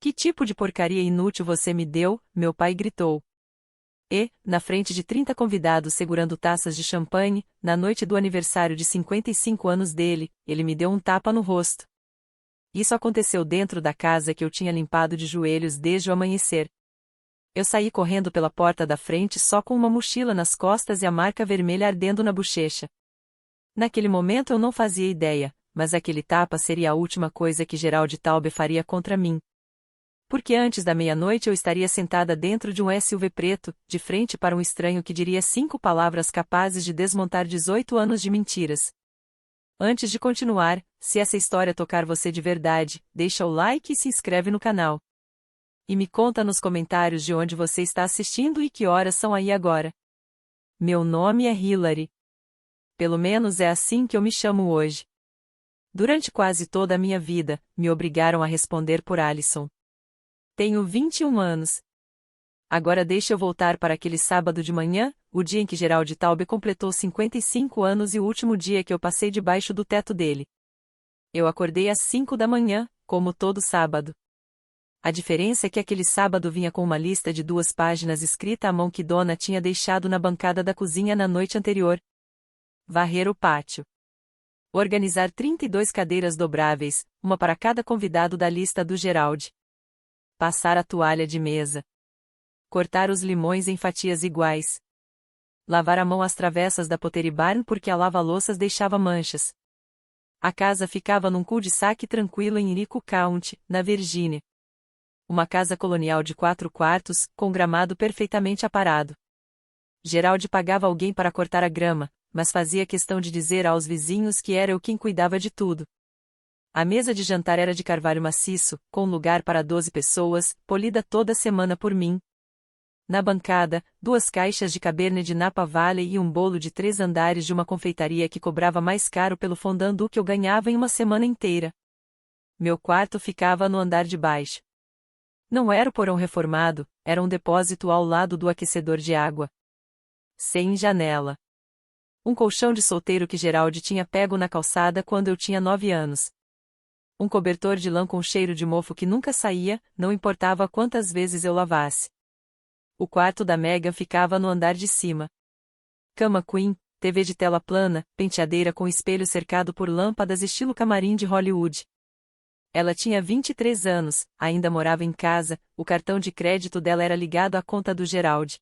Que tipo de porcaria inútil você me deu? Meu pai gritou. E, na frente de 30 convidados segurando taças de champanhe, na noite do aniversário de 55 anos dele, ele me deu um tapa no rosto. Isso aconteceu dentro da casa que eu tinha limpado de joelhos desde o amanhecer. Eu saí correndo pela porta da frente só com uma mochila nas costas e a marca vermelha ardendo na bochecha. Naquele momento eu não fazia ideia, mas aquele tapa seria a última coisa que Gerald Taube faria contra mim. Porque antes da meia-noite eu estaria sentada dentro de um SUV preto, de frente para um estranho que diria 5 palavras capazes de desmontar 18 anos de mentiras. Antes de continuar, se essa história tocar você de verdade, deixa o like e se inscreve no canal. E me conta nos comentários de onde você está assistindo e que horas são aí agora. Meu nome é Hillary. Pelo menos é assim que eu me chamo hoje. Durante quase toda a minha vida, me obrigaram a responder por Allison. Tenho 21 anos. Agora deixa eu voltar para aquele sábado de manhã, o dia em que Gerald Taube completou 55 anos e o último dia que eu passei debaixo do teto dele. Eu acordei às 5 da manhã, como todo sábado. A diferença é que aquele sábado vinha com uma lista de 2 páginas escrita à mão que Dona tinha deixado na bancada da cozinha na noite anterior. Varrer o pátio. Organizar 32 cadeiras dobráveis, uma para cada convidado da lista do Gerald. Passar a toalha de mesa. Cortar os limões em fatias iguais. Lavar a mão às travessas da pottery barn porque a lava-louças deixava manchas. A casa ficava num cul-de-sac tranquilo em Rico County, na Virgínia. Uma casa colonial de 4 quartos, com gramado perfeitamente aparado. Gerald pagava alguém para cortar a grama, mas fazia questão de dizer aos vizinhos que era eu quem cuidava de tudo. A mesa de jantar era de carvalho maciço, com lugar para 12 pessoas, polida toda semana por mim. Na bancada, 2 caixas de Cabernet de Napa Valley e um bolo de 3 andares de uma confeitaria que cobrava mais caro pelo fondant que eu ganhava em uma semana inteira. Meu quarto ficava no andar de baixo. Não era o porão reformado, era um depósito ao lado do aquecedor de água. Sem janela. Um colchão de solteiro que Gerald tinha pego na calçada quando eu tinha 9 anos. Um cobertor de lã com cheiro de mofo que nunca saía, não importava quantas vezes eu lavasse. O quarto da Megan ficava no andar de cima. Cama queen, TV de tela plana, penteadeira com espelho cercado por lâmpadas estilo camarim de Hollywood. Ela tinha 23 anos, ainda morava em casa, o cartão de crédito dela era ligado à conta do Gerald.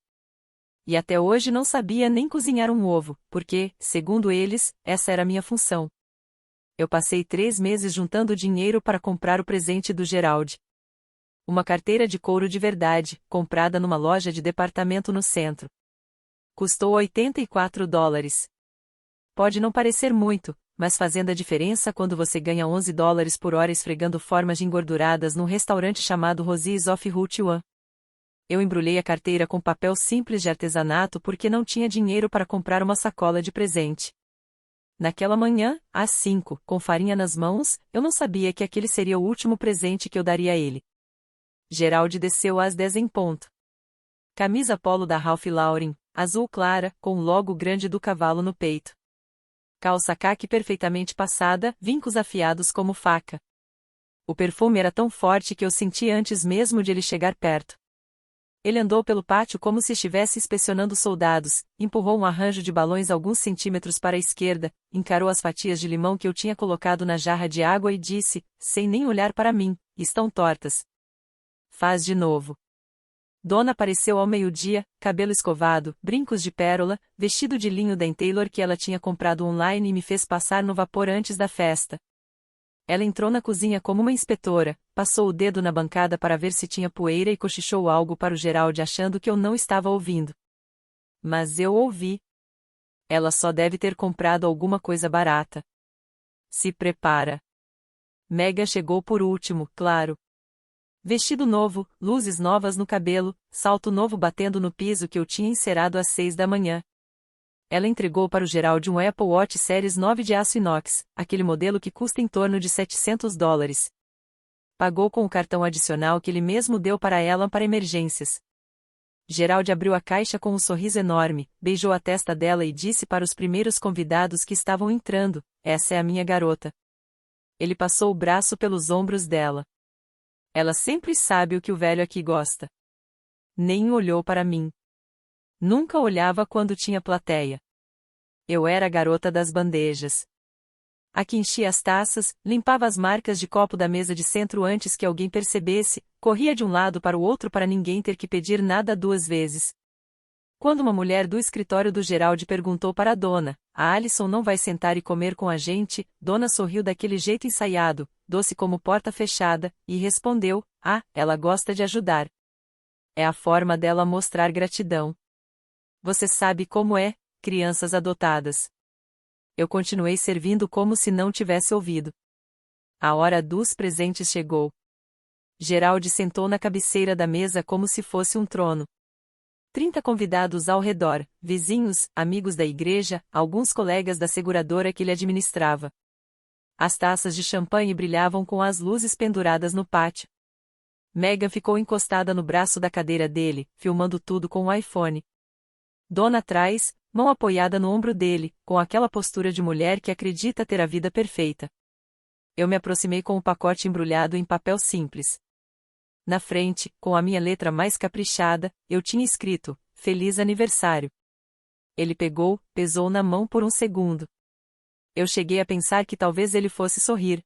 E até hoje não sabia nem cozinhar um ovo, porque, segundo eles, essa era a minha função. Eu passei 3 meses juntando dinheiro para comprar o presente do Gerald. Uma carteira de couro de verdade, comprada numa loja de departamento no centro. Custou $84. Pode não parecer muito, mas fazendo a diferença quando você ganha $11 por hora esfregando formas engorduradas num restaurante chamado Rosie's of Route One. Eu embrulhei a carteira com papel simples de artesanato porque não tinha dinheiro para comprar uma sacola de presente. Naquela manhã, às 5, com farinha nas mãos, eu não sabia que aquele seria o último presente que eu daria a ele. Gerald desceu às 10 em ponto. Camisa polo da Ralph Lauren, azul clara, com o logo grande do cavalo no peito. Calça caque perfeitamente passada, vincos afiados como faca. O perfume era tão forte que eu senti antes mesmo de ele chegar perto. Ele andou pelo pátio como se estivesse inspecionando soldados, empurrou um arranjo de balões alguns centímetros para a esquerda, encarou as fatias de limão que eu tinha colocado na jarra de água e disse, sem nem olhar para mim, estão tortas. Faz de novo. Dona apareceu ao meio-dia, cabelo escovado, brincos de pérola, vestido de linho da Taylor que ela tinha comprado online e me fez passar no vapor antes da festa. Ela entrou na cozinha como uma inspetora, passou o dedo na bancada para ver se tinha poeira e cochichou algo para o Gerald achando que eu não estava ouvindo. Mas eu ouvi. Ela só deve ter comprado alguma coisa barata. Se prepara. Megan chegou por último, claro. Vestido novo, luzes novas no cabelo, salto novo batendo no piso que eu tinha encerado às 6 da manhã. Ela entregou para o Gerald um Apple Watch Series 9 de aço inox, aquele modelo que custa em torno de $700. Pagou com o cartão adicional que ele mesmo deu para ela para emergências. Gerald abriu a caixa com um sorriso enorme, beijou a testa dela e disse para os primeiros convidados que estavam entrando, essa é a minha garota. Ele passou o braço pelos ombros dela. Ela sempre sabe o que o velho aqui gosta. Nem olhou para mim. Nunca olhava quando tinha plateia. Eu era a garota das bandejas. A que enchia as taças, limpava as marcas de copo da mesa de centro antes que alguém percebesse, corria de um lado para o outro para ninguém ter que pedir nada 2 vezes. Quando uma mulher do escritório do Geraldi perguntou para a dona, a Alison não vai sentar e comer com a gente, dona sorriu daquele jeito ensaiado, doce como porta fechada, e respondeu, ela gosta de ajudar. É a forma dela mostrar gratidão. Você sabe como é, crianças adotadas. Eu continuei servindo como se não tivesse ouvido. A hora dos presentes chegou. Geraldi sentou na cabeceira da mesa como se fosse um trono. 30 convidados ao redor, vizinhos, amigos da igreja, alguns colegas da seguradora que ele administrava. As taças de champanhe brilhavam com as luzes penduradas no pátio. Megan ficou encostada no braço da cadeira dele, filmando tudo com o iPhone. Dona atrás, mão apoiada no ombro dele, com aquela postura de mulher que acredita ter a vida perfeita. Eu me aproximei com o pacote embrulhado em papel simples. Na frente, com a minha letra mais caprichada, eu tinha escrito, Feliz Aniversário. Ele pegou, pesou na mão por um segundo. Eu cheguei a pensar que talvez ele fosse sorrir.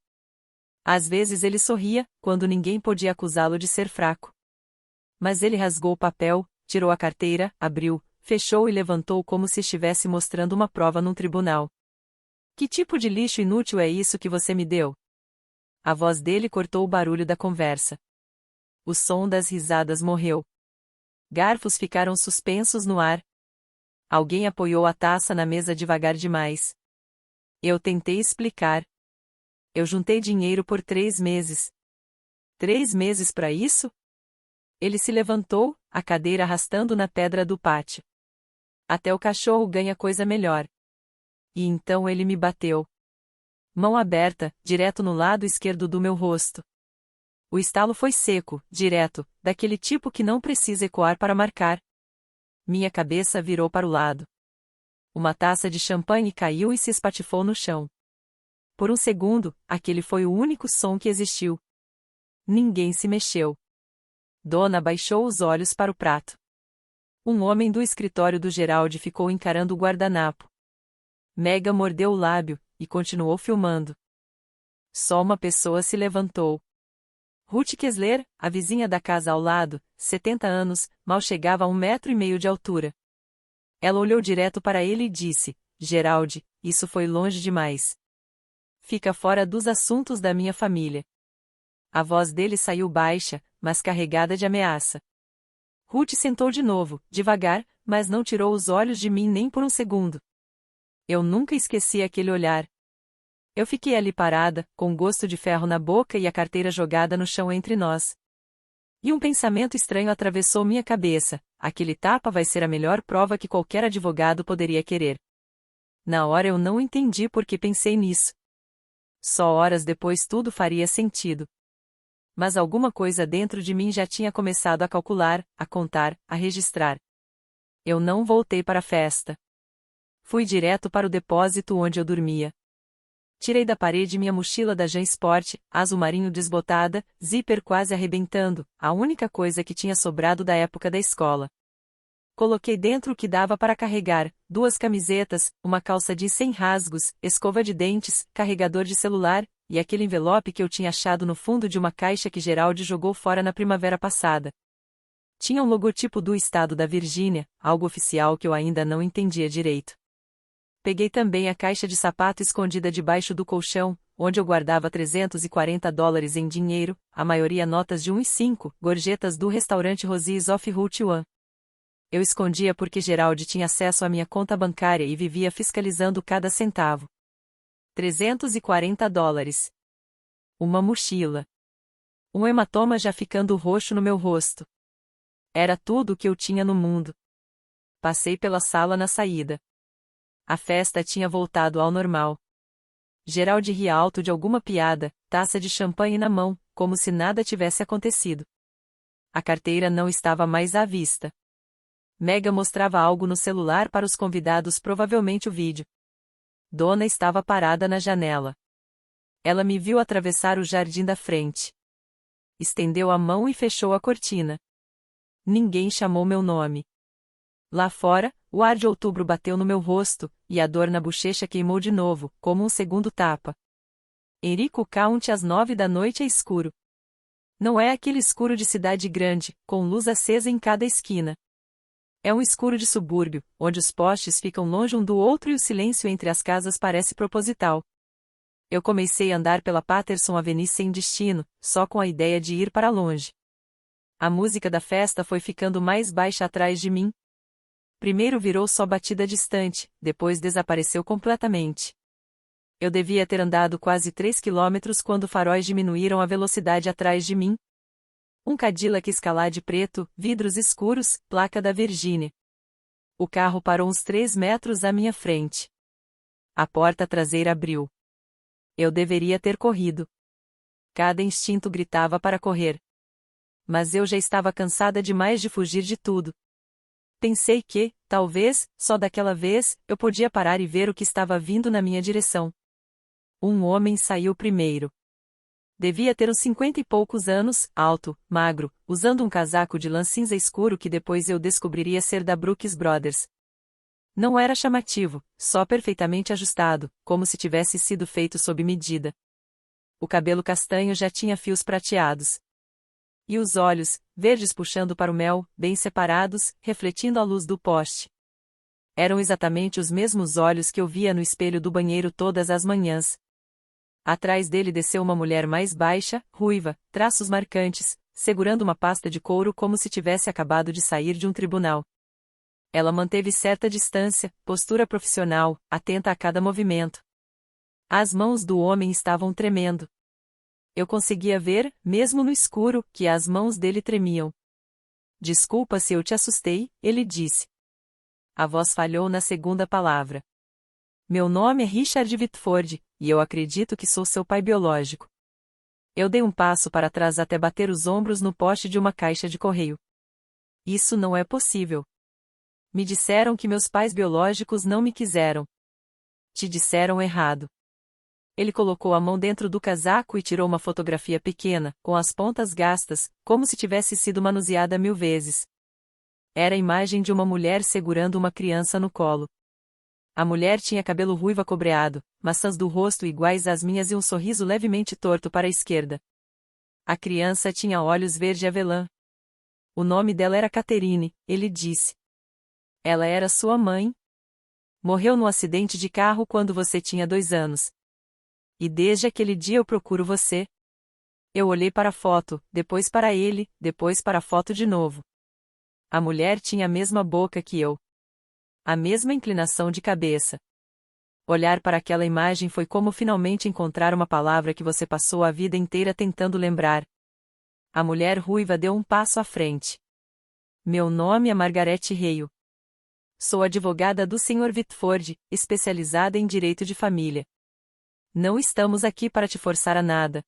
Às vezes ele sorria, quando ninguém podia acusá-lo de ser fraco. Mas ele rasgou o papel, tirou a carteira, abriu, fechou e levantou como se estivesse mostrando uma prova num tribunal. Que tipo de lixo inútil é isso que você me deu? A voz dele cortou o barulho da conversa. O som das risadas morreu. Garfos ficaram suspensos no ar. Alguém apoiou a taça na mesa devagar demais. Eu tentei explicar. Eu juntei dinheiro por 3 meses. 3 meses para isso? Ele se levantou, a cadeira arrastando na pedra do pátio. Até o cachorro ganha coisa melhor. E então ele me bateu. Mão aberta, direto no lado esquerdo do meu rosto. O estalo foi seco, direto, daquele tipo que não precisa ecoar para marcar. Minha cabeça virou para o lado. Uma taça de champanhe caiu e se espatifou no chão. Por um segundo, aquele foi o único som que existiu. Ninguém se mexeu. Dona baixou os olhos para o prato. Um homem do escritório do Geraldi ficou encarando o guardanapo. Megan mordeu o lábio, e continuou filmando. Só uma pessoa se levantou. Ruth Kessler, a vizinha da casa ao lado, 70 anos, mal chegava a 1,5 metros de altura. Ela olhou direto para ele e disse, Geraldi, isso foi longe demais. Fica fora dos assuntos da minha família. A voz dele saiu baixa, mas carregada de ameaça. Ruth sentou de novo, devagar, mas não tirou os olhos de mim nem por um segundo. Eu nunca esqueci aquele olhar. Eu fiquei ali parada, com gosto de ferro na boca e a carteira jogada no chão entre nós. E um pensamento estranho atravessou minha cabeça, aquele tapa vai ser a melhor prova que qualquer advogado poderia querer. Na hora eu não entendi por que pensei nisso. Só horas depois tudo faria sentido. Mas alguma coisa dentro de mim já tinha começado a calcular, a contar, a registrar. Eu não voltei para a festa. Fui direto para o depósito onde eu dormia. Tirei da parede minha mochila da JanSport, azul marinho desbotada, zíper quase arrebentando, a única coisa que tinha sobrado da época da escola. Coloquei dentro o que dava para carregar, 2 camisetas, uma calça jeans sem rasgos, escova de dentes, carregador de celular, e aquele envelope que eu tinha achado no fundo de uma caixa que Geraldi jogou fora na primavera passada. Tinha um logotipo do estado da Virgínia, algo oficial que eu ainda não entendia direito. Peguei também a caixa de sapato escondida debaixo do colchão, onde eu guardava $340 em dinheiro, a maioria notas de 1 e 5, gorjetas do restaurante Rosie's of Route One. Eu escondia porque Geraldi tinha acesso à minha conta bancária e vivia fiscalizando cada centavo. $340. Uma mochila. Um hematoma já ficando roxo no meu rosto. Era tudo o que eu tinha no mundo. Passei pela sala na saída. A festa tinha voltado ao normal. Geraldi ria alto de alguma piada, taça de champanhe na mão, como se nada tivesse acontecido. A carteira não estava mais à vista. Megan mostrava algo no celular para os convidados, provavelmente o vídeo. Dona estava parada na janela. Ela me viu atravessar o jardim da frente. estendeu a mão e fechou a cortina. Ninguém chamou meu nome. Lá fora, o ar de outubro bateu no meu rosto, e a dor na bochecha queimou de novo, como um segundo tapa. Enrico County às 9 da noite é escuro. Não é aquele escuro de cidade grande, com luz acesa em cada esquina. É um escuro de subúrbio, onde os postes ficam longe um do outro e o silêncio entre as casas parece proposital. Eu comecei a andar pela Patterson Avenue sem destino, só com a ideia de ir para longe. A música da festa foi ficando mais baixa atrás de mim. Primeiro virou só batida distante, depois desapareceu completamente. Eu devia ter andado quase 3 quilômetros quando faróis diminuíram a velocidade atrás de mim. Um Cadillac Escalade preto, vidros escuros, placa da Virgínia. O carro parou uns 3 metros à minha frente. A porta traseira abriu. Eu deveria ter corrido. Cada instinto gritava para correr. Mas eu já estava cansada demais de fugir de tudo. Pensei que, talvez, só daquela vez, eu podia parar e ver o que estava vindo na minha direção. Um homem saiu primeiro. Devia ter uns 50 e poucos anos, alto, magro, usando um casaco de lã cinza escuro que depois eu descobriria ser da Brooks Brothers. Não era chamativo, só perfeitamente ajustado, como se tivesse sido feito sob medida. O cabelo castanho já tinha fios prateados. E os olhos, verdes puxando para o mel, bem separados, refletindo a luz do poste. Eram exatamente os mesmos olhos que eu via no espelho do banheiro todas as manhãs. Atrás dele desceu uma mulher mais baixa, ruiva, traços marcantes, segurando uma pasta de couro como se tivesse acabado de sair de um tribunal. Ela manteve certa distância, postura profissional, atenta a cada movimento. As mãos do homem estavam tremendo. Eu conseguia ver, mesmo no escuro, que as mãos dele tremiam. Desculpa se eu te assustei, ele disse. A voz falhou na segunda palavra. Meu nome é Richard Whitford, e eu acredito que sou seu pai biológico. Eu dei um passo para trás até bater os ombros no poste de uma caixa de correio. Isso não é possível. Me disseram que meus pais biológicos não me quiseram. Te disseram errado. Ele colocou a mão dentro do casaco e tirou uma fotografia pequena, com as pontas gastas, como se tivesse sido manuseada 1000 vezes. Era a imagem de uma mulher segurando uma criança no colo. A mulher tinha cabelo ruivo acobreado, maçãs do rosto iguais às minhas e um sorriso levemente torto para a esquerda. A criança tinha olhos verde avelã. O nome dela era Catherine, ele disse. Ela era sua mãe? Morreu num acidente de carro quando você tinha 2 anos. E desde aquele dia eu procuro você. Eu olhei para a foto, depois para ele, depois para a foto de novo. A mulher tinha a mesma boca que eu. A mesma inclinação de cabeça. Olhar para aquela imagem foi como finalmente encontrar uma palavra que você passou a vida inteira tentando lembrar. A mulher ruiva deu um passo à frente. Meu nome é Margaret Hale. Sou advogada do Sr. Whitford, especializada em direito de família. Não estamos aqui para te forçar a nada.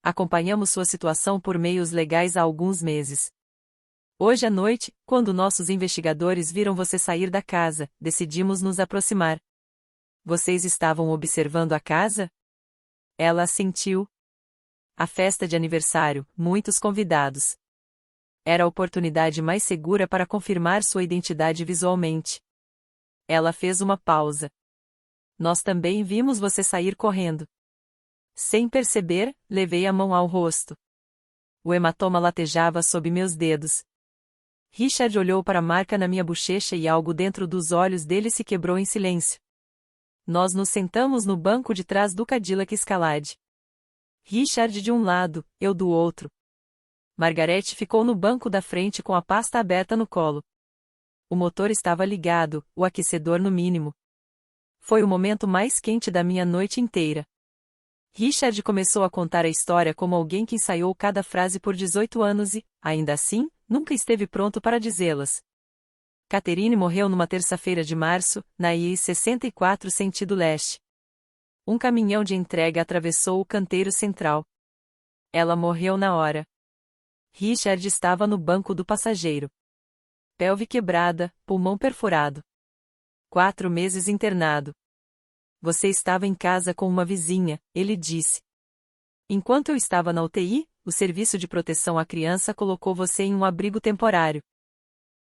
Acompanhamos sua situação por meios legais há alguns meses. Hoje à noite, quando nossos investigadores viram você sair da casa, decidimos nos aproximar. Vocês estavam observando a casa? Ela assentiu. A festa de aniversário, muitos convidados. Era a oportunidade mais segura para confirmar sua identidade visualmente. Ela fez uma pausa. Nós também vimos você sair correndo. Sem perceber, levei a mão ao rosto. O hematoma latejava sob meus dedos. Richard olhou para a marca na minha bochecha e algo dentro dos olhos dele se quebrou em silêncio. Nós nos sentamos no banco de trás do Cadillac Escalade. Richard de um lado, eu do outro. Margaret ficou no banco da frente com a pasta aberta no colo. O motor estava ligado, o aquecedor no mínimo. Foi o momento mais quente da minha noite inteira. Richard começou a contar a história como alguém que ensaiou cada frase por 18 anos e, ainda assim, nunca esteve pronto para dizê-las. Catherine morreu numa terça-feira de março, na I-64 sentido leste. Um caminhão de entrega atravessou o canteiro central. Ela morreu na hora. Richard estava no banco do passageiro. Pelve quebrada, pulmão perfurado. 4 meses internado. Você estava em casa com uma vizinha, ele disse. Enquanto eu estava na UTI, o Serviço de Proteção à Criança colocou você em um abrigo temporário.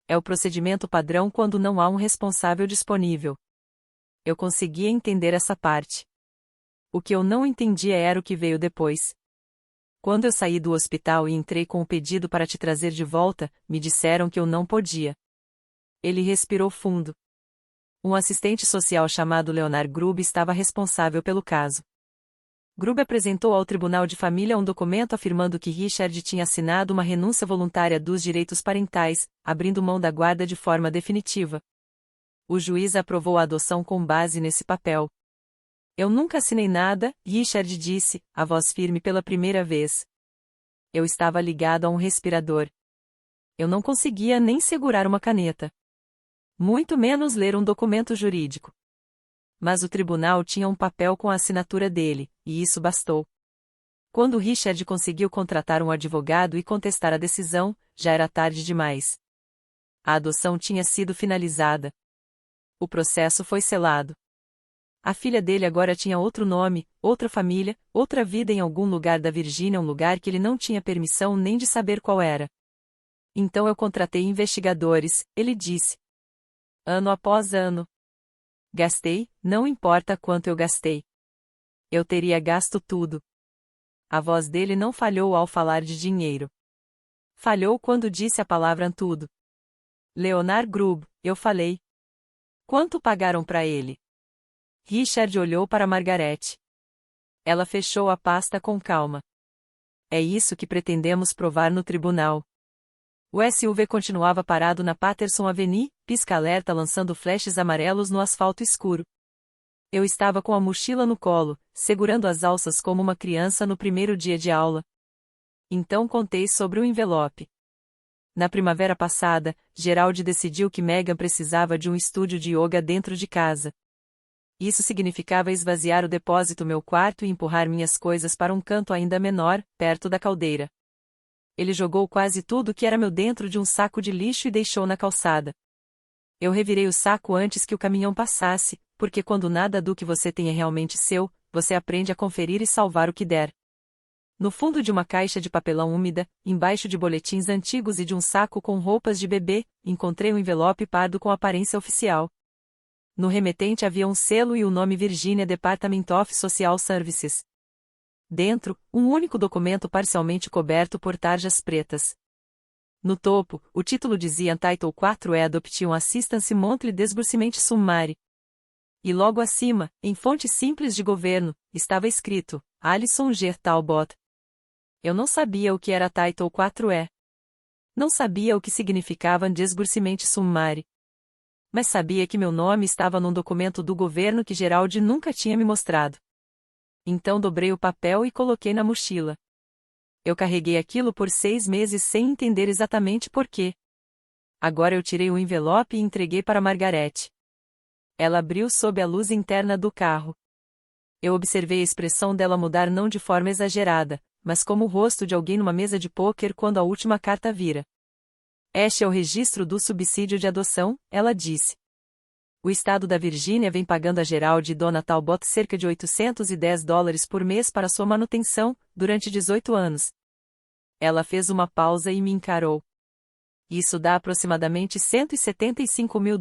É o procedimento padrão quando não há um responsável disponível. Eu conseguia entender essa parte. O que eu não entendia era o que veio depois. Quando eu saí do hospital e entrei com o pedido para te trazer de volta, me disseram que eu não podia. Ele respirou fundo. Um assistente social chamado Leonard Grubb estava responsável pelo caso. Grubb apresentou ao Tribunal de Família um documento afirmando que Richard tinha assinado uma renúncia voluntária dos direitos parentais, abrindo mão da guarda de forma definitiva. O juiz aprovou a adoção com base nesse papel. Eu nunca assinei nada, Richard disse, a voz firme pela primeira vez. Eu estava ligado a um respirador. Eu não conseguia nem segurar uma caneta. Muito menos ler um documento jurídico. Mas o tribunal tinha um papel com a assinatura dele, e isso bastou. Quando Richard conseguiu contratar um advogado e contestar a decisão, já era tarde demais. A adoção tinha sido finalizada. O processo foi selado. A filha dele agora tinha outro nome, outra família, outra vida em algum lugar da Virgínia, um lugar que ele não tinha permissão nem de saber qual era. Então eu contratei investigadores, ele disse. Ano após ano. Gastei, não importa quanto eu gastei. Eu teria gasto tudo. A voz dele não falhou ao falar de dinheiro. Falhou quando disse a palavra tudo. Leonard Grubb, eu falei. Quanto pagaram para ele? Richard olhou para Margaret. Ela fechou a pasta com calma. É isso que pretendemos provar no tribunal. O SUV continuava parado na Patterson Avenue, pisca-alerta lançando flashes amarelos no asfalto escuro. Eu estava com a mochila no colo, segurando as alças como uma criança no primeiro dia de aula. Então contei sobre o envelope. Na primavera passada, Gerald decidiu que Megan precisava de um estúdio de yoga dentro de casa. Isso significava esvaziar o depósito meu quarto e empurrar minhas coisas para um canto ainda menor, perto da caldeira. Ele jogou quase tudo que era meu dentro de um saco de lixo e deixou na calçada. Eu revirei o saco antes que o caminhão passasse, porque quando nada do que você tem é realmente seu, você aprende a conferir e salvar o que der. No fundo de uma caixa de papelão úmida, embaixo de boletins antigos e de um saco com roupas de bebê, encontrei um envelope pardo com aparência oficial. No remetente havia um selo e o nome Virginia Department of Social Services. Dentro, um único documento parcialmente coberto por tarjas pretas. No topo, o título dizia Title 4E Adoption Assistance Monthly Disbursement Summary. E logo acima, em fonte simples de governo, estava escrito, Alison G. Talbot. Eu não sabia o que era Title 4E. Não sabia o que significava Disbursement Summary. Mas sabia que meu nome estava num documento do governo que Gerald nunca tinha me mostrado. Então dobrei o papel e coloquei na mochila. Eu carreguei aquilo por 6 meses sem entender exatamente por quê. Agora eu tirei o envelope e entreguei para Margaret. Ela abriu sob a luz interna do carro. Eu observei a expressão dela mudar não de forma exagerada, mas como o rosto de alguém numa mesa de pôquer quando a última carta vira. Este é o registro do subsídio de adoção, ela disse. O estado da Virgínia vem pagando a Gerald e Dona Talbot cerca de $810 por mês para sua manutenção, durante 18 anos. Ela fez uma pausa e me encarou. Isso dá aproximadamente $175 mil.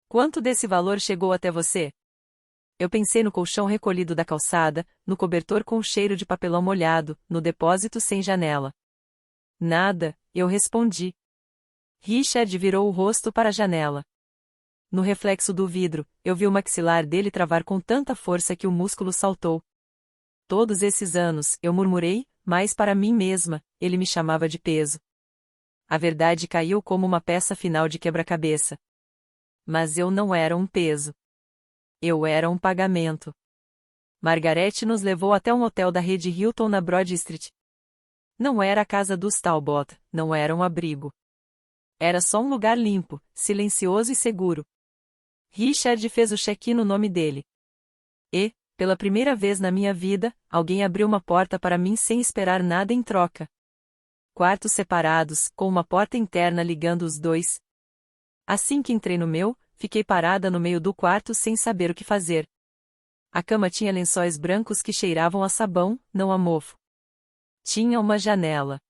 Quanto desse valor chegou até você? Eu pensei no colchão recolhido da calçada, no cobertor com cheiro de papelão molhado, no depósito sem janela. Nada, eu respondi. Richard virou o rosto para a janela. No reflexo do vidro, eu vi o maxilar dele travar com tanta força que o músculo saltou. Todos esses anos, eu murmurei, mas para mim mesma, ele me chamava de peso. A verdade caiu como uma peça final de quebra-cabeça. Mas eu não era um peso. Eu era um pagamento. Margaret nos levou até um hotel da rede Hilton na Broad Street. Não era a casa dos Talbot, não era um abrigo. Era só um lugar limpo, silencioso e seguro. Richard fez o check-in no nome dele. E, pela primeira vez na minha vida, alguém abriu uma porta para mim sem esperar nada em troca. Quartos separados, com uma porta interna ligando os dois. Assim que entrei no meu, fiquei parada no meio do quarto sem saber o que fazer. A cama tinha lençóis brancos que cheiravam a sabão, não a mofo. Tinha uma janela.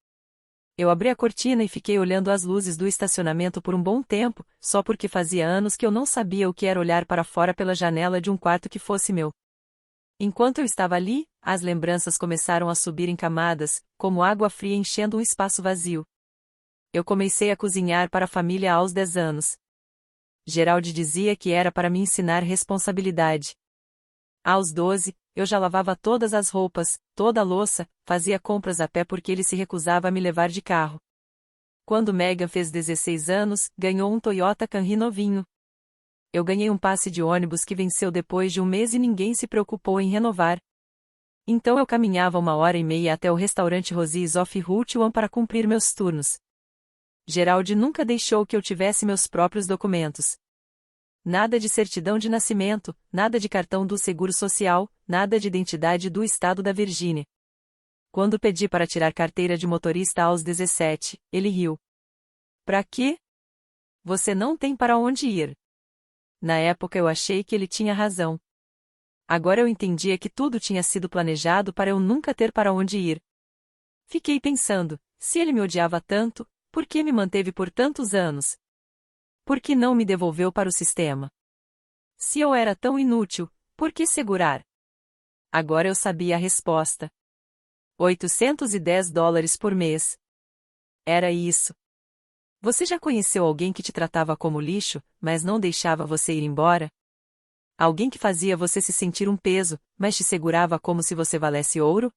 Eu abri a cortina e fiquei olhando as luzes do estacionamento por um bom tempo, só porque fazia anos que eu não sabia o que era olhar para fora pela janela de um quarto que fosse meu. Enquanto eu estava ali, as lembranças começaram a subir em camadas, como água fria enchendo um espaço vazio. Eu comecei a cozinhar para a família aos 10 anos. Geraldi dizia que era para me ensinar responsabilidade. Aos 12, eu já lavava todas as roupas, toda a louça, fazia compras a pé porque ele se recusava a me levar de carro. Quando Megan fez 16 anos, ganhou um Toyota Camry novinho. Eu ganhei um passe de ônibus que venceu depois de um mês e ninguém se preocupou em renovar. Então eu caminhava 1h30 até o restaurante Rosie's of Route para cumprir meus turnos. Geraldi nunca deixou que eu tivesse meus próprios documentos. Nada de certidão de nascimento, nada de cartão do Seguro Social, nada de identidade do estado da Virgínia. Quando pedi para tirar carteira de motorista aos 17, ele riu. Pra quê? Você não tem para onde ir. Na época eu achei que ele tinha razão. Agora eu entendia que tudo tinha sido planejado para eu nunca ter para onde ir. Fiquei pensando, se ele me odiava tanto, por que me manteve por tantos anos? Por que não me devolveu para o sistema? Se eu era tão inútil, por que segurar? Agora eu sabia a resposta. $810 por mês. Era isso. Você já conheceu alguém que te tratava como lixo, mas não deixava você ir embora? Alguém que fazia você se sentir um peso, mas te segurava como se você valesse ouro?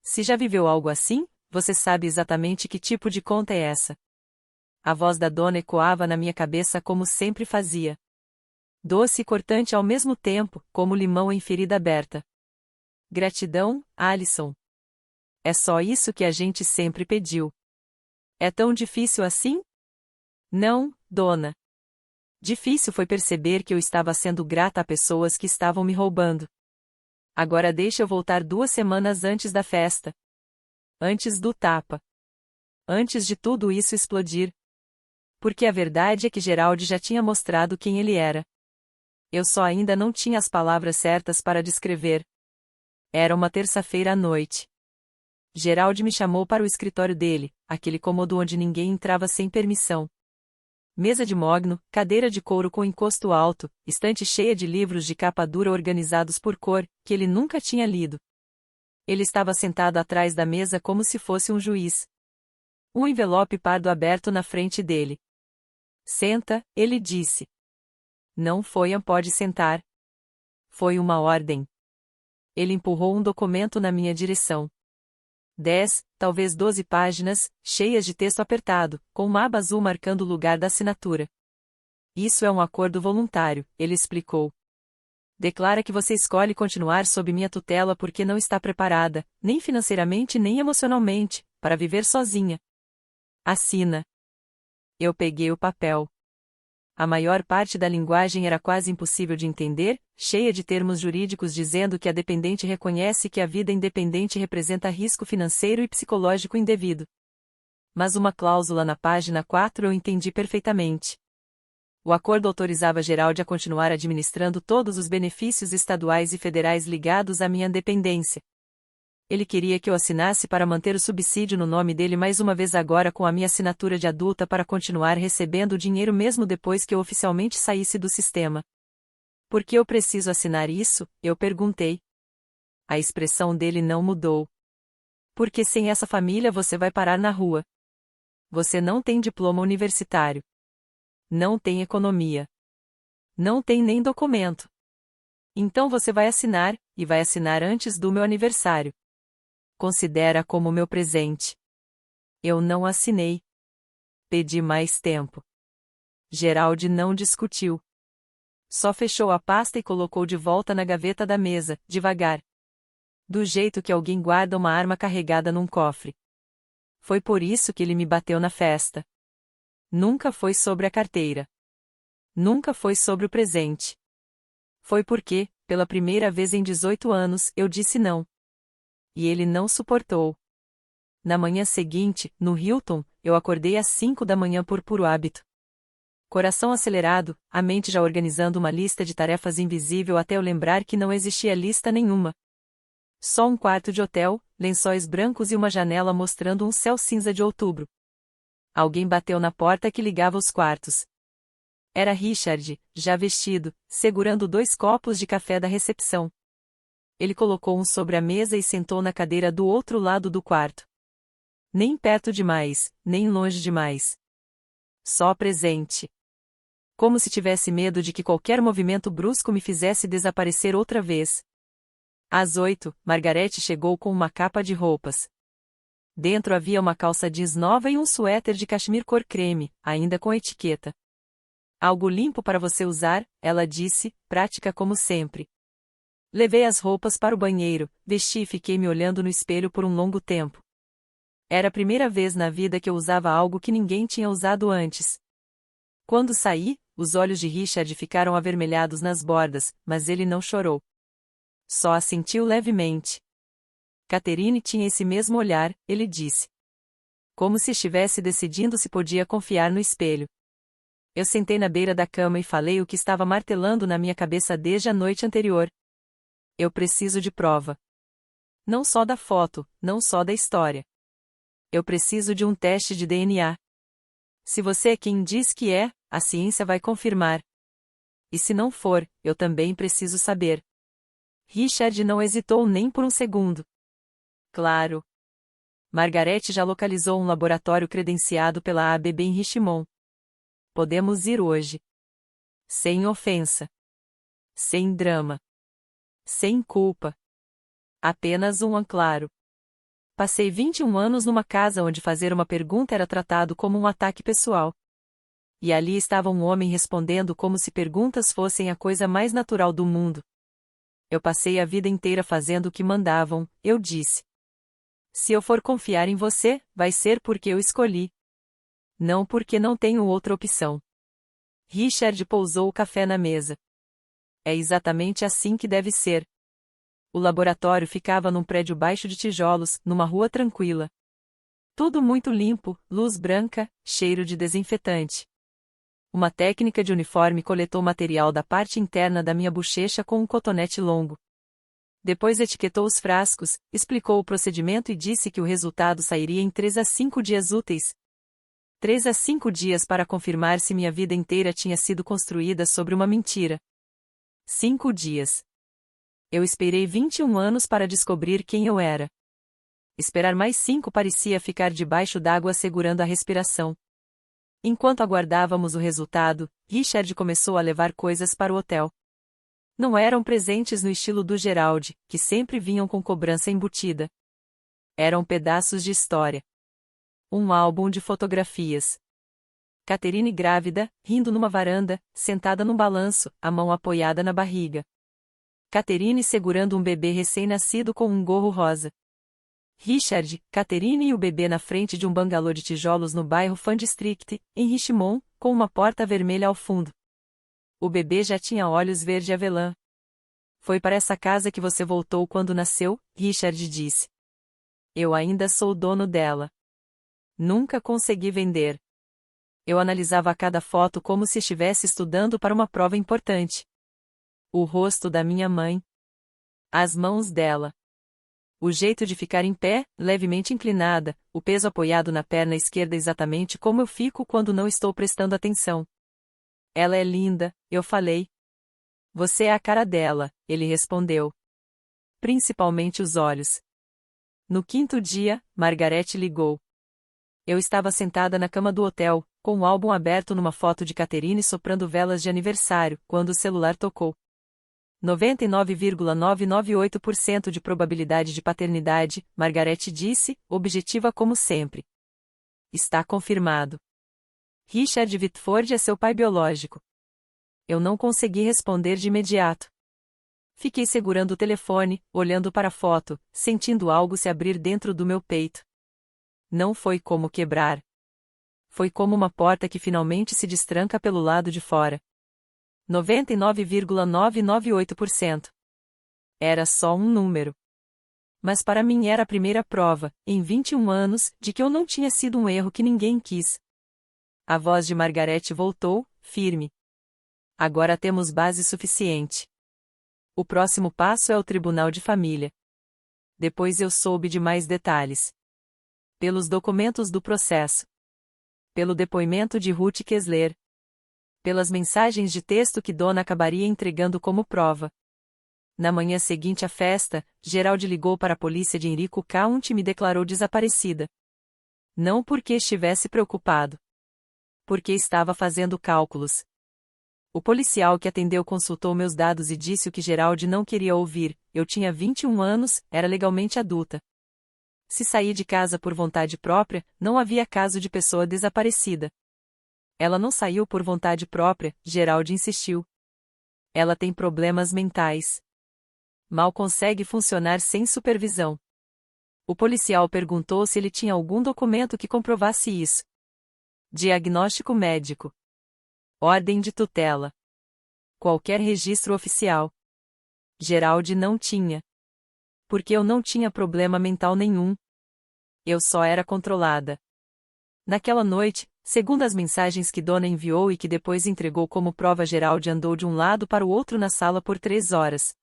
Se já viveu algo assim, você sabe exatamente que tipo de conta é essa. A voz da dona ecoava na minha cabeça como sempre fazia. Doce e cortante ao mesmo tempo, como limão em ferida aberta. Gratidão, Alison. É só isso que a gente sempre pediu. É tão difícil assim? Não, dona. Difícil foi perceber que eu estava sendo grata a pessoas que estavam me roubando. Agora deixa eu voltar 2 semanas antes da festa. Antes do tapa. Antes de tudo isso explodir. Porque a verdade é que Geraldi já tinha mostrado quem ele era. Eu só ainda não tinha as palavras certas para descrever. Era uma terça-feira à noite. Geraldi me chamou para o escritório dele, aquele cômodo onde ninguém entrava sem permissão. Mesa de mogno, cadeira de couro com encosto alto, estante cheia de livros de capa dura organizados por cor, que ele nunca tinha lido. Ele estava sentado atrás da mesa como se fosse um juiz. Um envelope pardo aberto na frente dele. Senta, ele disse. Não foi pode sentar. Foi uma ordem. Ele empurrou um documento na minha direção. 10, talvez 12 páginas, cheias de texto apertado, com uma aba azul marcando o lugar da assinatura. Isso é um acordo voluntário, ele explicou. Declara que você escolhe continuar sob minha tutela porque não está preparada, nem financeiramente nem emocionalmente, para viver sozinha. Assina. Eu peguei o papel. A maior parte da linguagem era quase impossível de entender, cheia de termos jurídicos dizendo que a dependente reconhece que a vida independente representa risco financeiro e psicológico indevido. Mas uma cláusula na página 4 eu entendi perfeitamente. O acordo autorizava Geraldi a continuar administrando todos os benefícios estaduais e federais ligados à minha dependência. Ele queria que eu assinasse para manter o subsídio no nome dele mais uma vez agora com a minha assinatura de adulta para continuar recebendo o dinheiro mesmo depois que eu oficialmente saísse do sistema. Por que eu preciso assinar isso? Eu perguntei. A expressão dele não mudou. Porque sem essa família você vai parar na rua. Você não tem diploma universitário. Não tem economia. Não tem nem documento. Então você vai assinar, e vai assinar antes do meu aniversário. Considera como meu presente. Eu não assinei. Pedi mais tempo. Geraldi não discutiu. Só fechou a pasta e colocou de volta na gaveta da mesa, devagar. Do jeito que alguém guarda uma arma carregada num cofre. Foi por isso que ele me bateu na festa. Nunca foi sobre a carteira. Nunca foi sobre o presente. Foi porque, pela primeira vez em 18 anos, eu disse não. E ele não suportou. Na manhã seguinte, no Hilton, eu acordei às 5 da manhã por puro hábito. Coração acelerado, a mente já organizando uma lista de tarefas invisível até eu lembrar que não existia lista nenhuma. Só um quarto de hotel, lençóis brancos e uma janela mostrando um céu cinza de outubro. Alguém bateu na porta que ligava os quartos. Era Richard, já vestido, segurando 2 copos de café da recepção. Ele colocou um sobre a mesa e sentou na cadeira do outro lado do quarto. Nem perto demais, nem longe demais. Só presente. Como se tivesse medo de que qualquer movimento brusco me fizesse desaparecer outra vez. Às 8, Margaret chegou com uma capa de roupas. Dentro havia uma calça jeans nova e um suéter de cachemir cor creme, ainda com etiqueta. Algo limpo para você usar, ela disse, prática como sempre. Levei as roupas para o banheiro, vesti e fiquei me olhando no espelho por um longo tempo. Era a primeira vez na vida que eu usava algo que ninguém tinha usado antes. Quando saí, os olhos de Richard ficaram avermelhados nas bordas, mas ele não chorou. Só assentiu levemente. Catherine tinha esse mesmo olhar, ele disse. Como se estivesse decidindo se podia confiar no espelho. Eu sentei na beira da cama e falei o que estava martelando na minha cabeça desde a noite anterior. Eu preciso de prova. Não só da foto, não só da história. Eu preciso de um teste de DNA. Se você é quem diz que é, a ciência vai confirmar. E se não for, eu também preciso saber. Richard não hesitou nem por um segundo. Claro. Margaret já localizou um laboratório credenciado pela ABB em Richmond. Podemos ir hoje. Sem ofensa. Sem drama. Sem culpa. Apenas claro. Passei 21 anos numa casa onde fazer uma pergunta era tratado como um ataque pessoal. E ali estava um homem respondendo como se perguntas fossem a coisa mais natural do mundo. Eu passei a vida inteira fazendo o que mandavam, eu disse. Se eu for confiar em você, vai ser porque eu escolhi. Não porque não tenho outra opção. Richard pousou o café na mesa. É exatamente assim que deve ser. O laboratório ficava num prédio baixo de tijolos, numa rua tranquila. Tudo muito limpo, luz branca, cheiro de desinfetante. Uma técnica de uniforme coletou material da parte interna da minha bochecha com um cotonete longo. Depois etiquetou os frascos, explicou o procedimento e disse que o resultado sairia em 3 a 5 dias úteis. 3 a 5 dias para confirmar se minha vida inteira tinha sido construída sobre uma mentira. 5 dias. Eu esperei 21 anos para descobrir quem eu era. Esperar mais 5 parecia ficar debaixo d'água segurando a respiração. Enquanto aguardávamos o resultado, Richard começou a levar coisas para o hotel. Não eram presentes no estilo do Gerald, que sempre vinham com cobrança embutida. Eram pedaços de história. Um álbum de fotografias. Catherine grávida, rindo numa varanda, sentada num balanço, a mão apoiada na barriga. Catherine segurando um bebê recém-nascido com um gorro rosa. Richard, Catherine e o bebê na frente de um bangalô de tijolos no bairro Fan District, em Richmond, com uma porta vermelha ao fundo. O bebê já tinha olhos verde avelã. Foi para essa casa que você voltou quando nasceu, Richard disse. Eu ainda sou o dono dela. Nunca consegui vender. Eu analisava cada foto como se estivesse estudando para uma prova importante. O rosto da minha mãe. As mãos dela. O jeito de ficar em pé, levemente inclinada, o peso apoiado na perna esquerda exatamente como eu fico quando não estou prestando atenção. Ela é linda, eu falei. Você é a cara dela, ele respondeu. Principalmente os olhos. No 5º dia, Margaret ligou. Eu estava sentada na cama do hotel, com o álbum aberto numa foto de Catherine soprando velas de aniversário, quando o celular tocou. 99,998% de probabilidade de paternidade, Margaret disse, objetiva como sempre. Está confirmado. Richard Whitford é seu pai biológico. Eu não consegui responder de imediato. Fiquei segurando o telefone, olhando para a foto, sentindo algo se abrir dentro do meu peito. Não foi como quebrar. Foi como uma porta que finalmente se destranca pelo lado de fora. 99,998%. Era só um número. Mas para mim era a primeira prova, em 21 anos, de que eu não tinha sido um erro que ninguém quis. A voz de Margaret voltou, firme. Agora temos base suficiente. O próximo passo é o tribunal de família. Depois eu soube de mais detalhes. Pelos documentos do processo. Pelo depoimento de Ruth Kessler. Pelas mensagens de texto que Donna acabaria entregando como prova. Na manhã seguinte à festa, Gerald ligou para a polícia de Henrico County e me declarou desaparecida. Não porque estivesse preocupado. Porque estava fazendo cálculos. O policial que atendeu consultou meus dados e disse o que Gerald não queria ouvir: eu tinha 21 anos, era legalmente adulta. Se saí de casa por vontade própria, não havia caso de pessoa desaparecida. Ela não saiu por vontade própria, Gerald insistiu. Ela tem problemas mentais. Mal consegue funcionar sem supervisão. O policial perguntou se ele tinha algum documento que comprovasse isso. Diagnóstico médico. Ordem de tutela. Qualquer registro oficial. Gerald não tinha. Porque eu não tinha problema mental nenhum. Eu só era controlada. Naquela noite, segundo as mensagens que Donna enviou e que depois entregou como prova, Gerald andou de um lado para o outro na sala por 3 horas.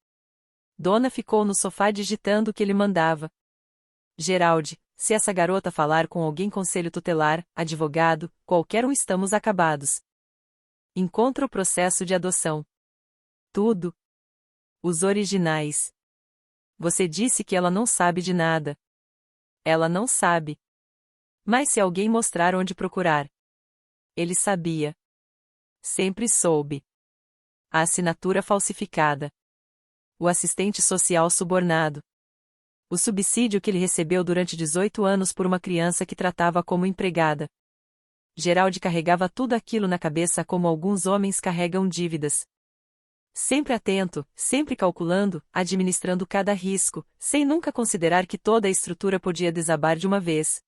Donna ficou no sofá digitando o que ele mandava. Gerald, se essa garota falar com alguém, conselho tutelar, advogado, qualquer um, estamos acabados. Encontra o processo de adoção. Tudo. Os originais. Você disse que ela não sabe de nada. Ela não sabe. Mas se alguém mostrar onde procurar. Ele sabia. Sempre soube. A assinatura falsificada. O assistente social subornado. O subsídio que ele recebeu durante 18 anos por uma criança que tratava como empregada. Gerald carregava tudo aquilo na cabeça como alguns homens carregam dívidas. Sempre atento, sempre calculando, administrando cada risco, sem nunca considerar que toda a estrutura podia desabar de uma vez.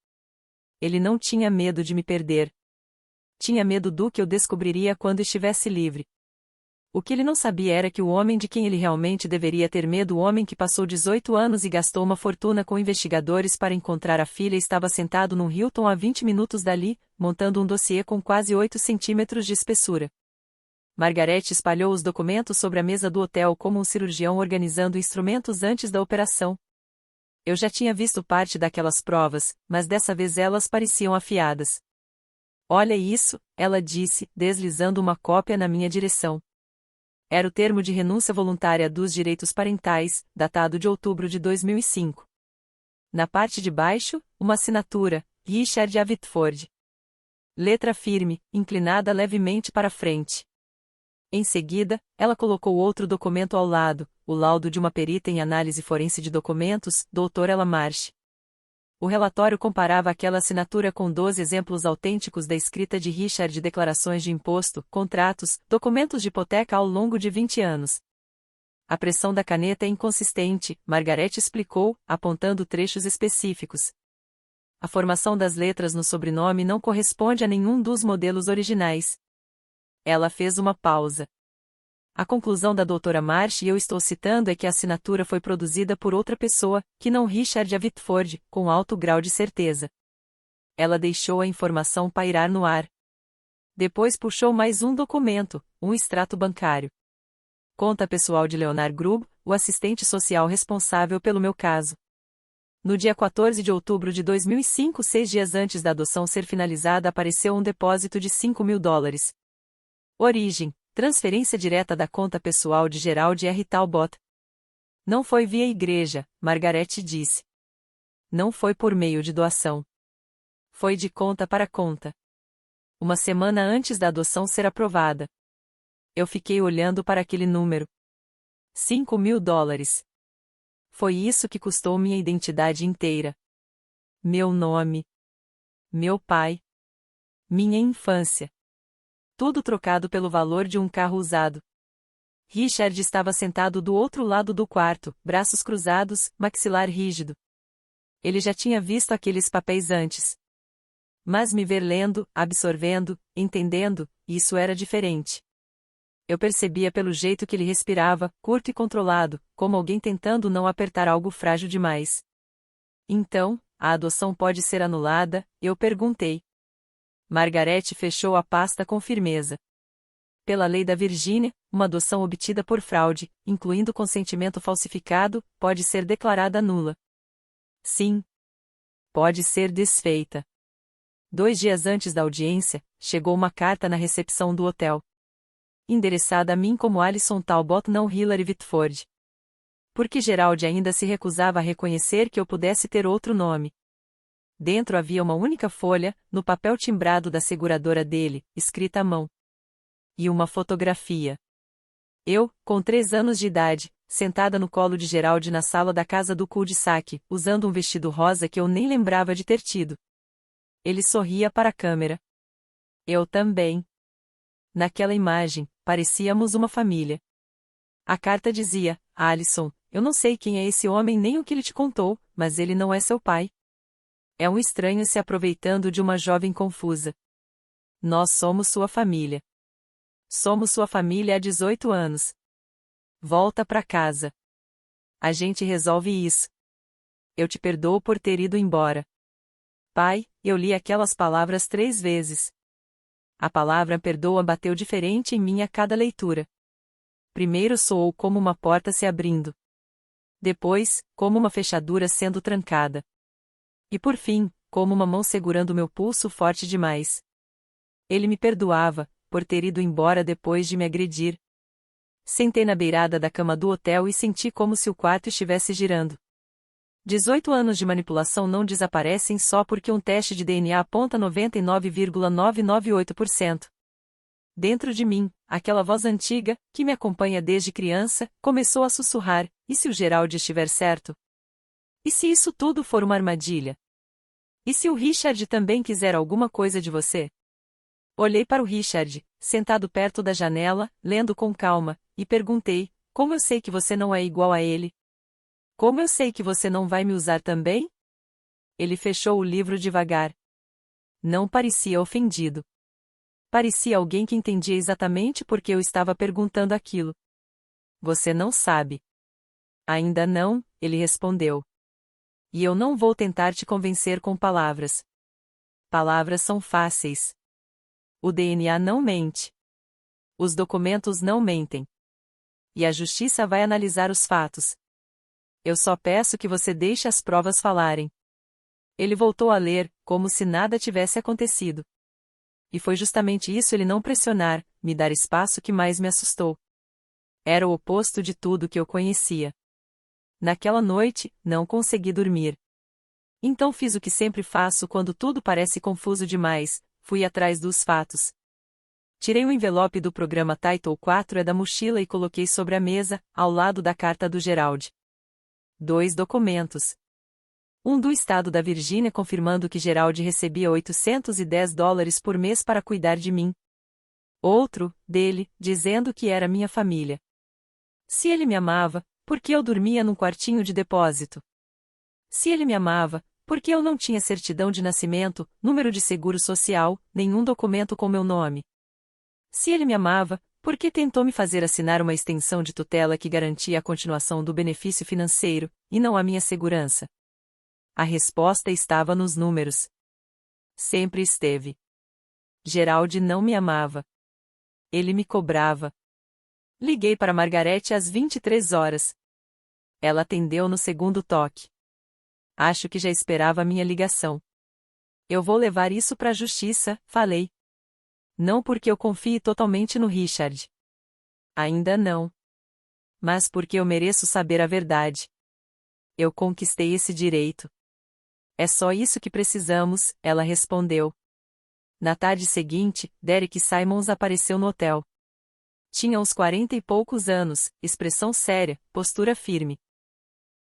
Ele não tinha medo de me perder. Tinha medo do que eu descobriria quando estivesse livre. O que ele não sabia era que o homem de quem ele realmente deveria ter medo, o homem que passou 18 anos e gastou uma fortuna com investigadores para encontrar a filha, estava sentado num Hilton a 20 minutos dali, montando um dossiê com quase 8 centímetros de espessura. Margaret espalhou os documentos sobre a mesa do hotel como um cirurgião organizando instrumentos antes da operação. Eu já tinha visto parte daquelas provas, mas dessa vez elas pareciam afiadas. Olha isso, ela disse, deslizando uma cópia na minha direção. Era o termo de renúncia voluntária dos direitos parentais, datado de outubro de 2005. Na parte de baixo, uma assinatura, Richard A. Whitford. Letra firme, inclinada levemente para frente. Em seguida, ela colocou outro documento ao lado, o laudo de uma perita em análise forense de documentos, Dr. Ella Marsh. O relatório comparava aquela assinatura com 12 exemplos autênticos da escrita de Richard, declarações de imposto, contratos, documentos de hipoteca ao longo de 20 anos. A pressão da caneta é inconsistente, Margaret explicou, apontando trechos específicos. A formação das letras no sobrenome não corresponde a nenhum dos modelos originais. Ela fez uma pausa. A conclusão da doutora Marsh, e eu estou citando, é que a assinatura foi produzida por outra pessoa, que não Richard A. Whitford, com alto grau de certeza. Ela deixou a informação pairar no ar. Depois puxou mais um documento, um extrato bancário. Conta pessoal de Leonard Grubb, o assistente social responsável pelo meu caso. No dia 14 de outubro de 2005, 6 dias antes da adoção ser finalizada, apareceu um depósito de $5.000. Origem: transferência direta da conta pessoal de Gerald R. Talbot. Não foi via igreja, Margaret disse. Não foi por meio de doação. Foi de conta para conta. Uma semana antes da adoção ser aprovada. Eu fiquei olhando para aquele número. $5.000. Foi isso que custou minha identidade inteira. Meu nome. Meu pai. Minha infância. Tudo trocado pelo valor de um carro usado. Richard estava sentado do outro lado do quarto, braços cruzados, maxilar rígido. Ele já tinha visto aqueles papéis antes. Mas me ver lendo, absorvendo, entendendo, isso era diferente. Eu percebia pelo jeito que ele respirava, curto e controlado, como alguém tentando não apertar algo frágil demais. Então, a adoção pode ser anulada? Eu perguntei. Margaret fechou a pasta com firmeza. Pela lei da Virgínia, uma adoção obtida por fraude, incluindo consentimento falsificado, pode ser declarada nula. Sim. Pode ser desfeita. 2 dias antes da audiência, chegou uma carta na recepção do hotel. Endereçada a mim como Alison Talbot, não Hilary Whitford. Porque Gerald ainda se recusava a reconhecer que eu pudesse ter outro nome. Dentro havia uma única folha, no papel timbrado da seguradora dele, escrita à mão. E uma fotografia. Eu, com 3 anos de idade, sentada no colo de Gerald na sala da casa do cul-de-sac, usando um vestido rosa que eu nem lembrava de ter tido. Ele sorria para a câmera. Eu também. Naquela imagem, parecíamos uma família. A carta dizia: Alison, eu não sei quem é esse homem nem o que ele te contou, mas ele não é seu pai. É um estranho se aproveitando de uma jovem confusa. Nós somos sua família. Somos sua família há 18 anos. Volta para casa. A gente resolve isso. Eu te perdoo por ter ido embora. Pai, eu li aquelas palavras 3 vezes. A palavra perdoa bateu diferente em mim a cada leitura. Primeiro soou como uma porta se abrindo. Depois, como uma fechadura sendo trancada. E por fim, como uma mão segurando meu pulso forte demais. Ele me perdoava, por ter ido embora depois de me agredir. Sentei na beirada da cama do hotel e senti como se o quarto estivesse girando. 18 anos de manipulação não desaparecem só porque um teste de DNA aponta 99,998%. Dentro de mim, aquela voz antiga, que me acompanha desde criança, começou a sussurrar: e se o Gerald estiver certo? E se isso tudo for uma armadilha? E se o Richard também quiser alguma coisa de você? Olhei para o Richard, sentado perto da janela, lendo com calma, e perguntei: como eu sei que você não é igual a ele? Como eu sei que você não vai me usar também? Ele fechou o livro devagar. Não parecia ofendido. Parecia alguém que entendia exatamente por que eu estava perguntando aquilo. Você não sabe. Ainda não, ele respondeu. E eu não vou tentar te convencer com palavras. Palavras são fáceis. O DNA não mente. Os documentos não mentem. E a justiça vai analisar os fatos. Eu só peço que você deixe as provas falarem. Ele voltou a ler, como se nada tivesse acontecido. E foi justamente isso, ele não pressionar, me dar espaço, que mais me assustou. Era o oposto de tudo que eu conhecia. Naquela noite, não consegui dormir. Então fiz o que sempre faço quando tudo parece confuso demais, fui atrás dos fatos. Tirei o envelope do programa Title 4 da mochila e coloquei sobre a mesa, ao lado da carta do Gerald. 2 documentos. Um do estado da Virgínia confirmando que Gerald recebia $810 por mês para cuidar de mim. Outro, dele, dizendo que era minha família. Se ele me amava, por que eu dormia num quartinho de depósito? Se ele me amava, por que eu não tinha certidão de nascimento, número de seguro social, nenhum documento com meu nome? Se ele me amava, por que tentou me fazer assinar uma extensão de tutela que garantia a continuação do benefício financeiro, e não a minha segurança? A resposta estava nos números. Sempre esteve. Gerald não me amava. Ele me cobrava. Liguei para Margarete às 23 horas. Ela atendeu no segundo toque. Acho que já esperava a minha ligação. Eu vou levar isso para a justiça, falei. Não porque eu confie totalmente no Richard. Ainda não. Mas porque eu mereço saber a verdade. Eu conquistei esse direito. É só isso que precisamos, ela respondeu. Na tarde seguinte, Derek Simons apareceu no hotel. Tinha uns 40 e poucos anos, expressão séria, postura firme.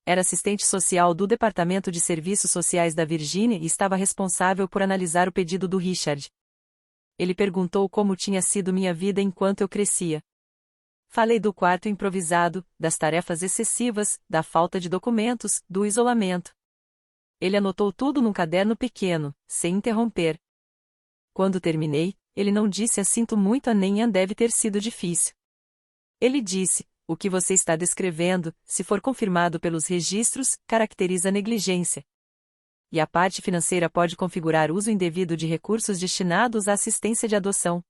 Era assistente social do Departamento de Serviços Sociais da Virgínia e estava responsável por analisar o pedido do Richard. Ele perguntou como tinha sido minha vida enquanto eu crescia. Falei do quarto improvisado, das tarefas excessivas, da falta de documentos, do isolamento. Ele anotou tudo num caderno pequeno, sem interromper. Quando terminei, ele não disse sinto muito nem deve ter sido difícil. Ele disse: o que você está descrevendo, se for confirmado pelos registros, caracteriza negligência. E a parte financeira pode configurar uso indevido de recursos destinados à assistência de adoção.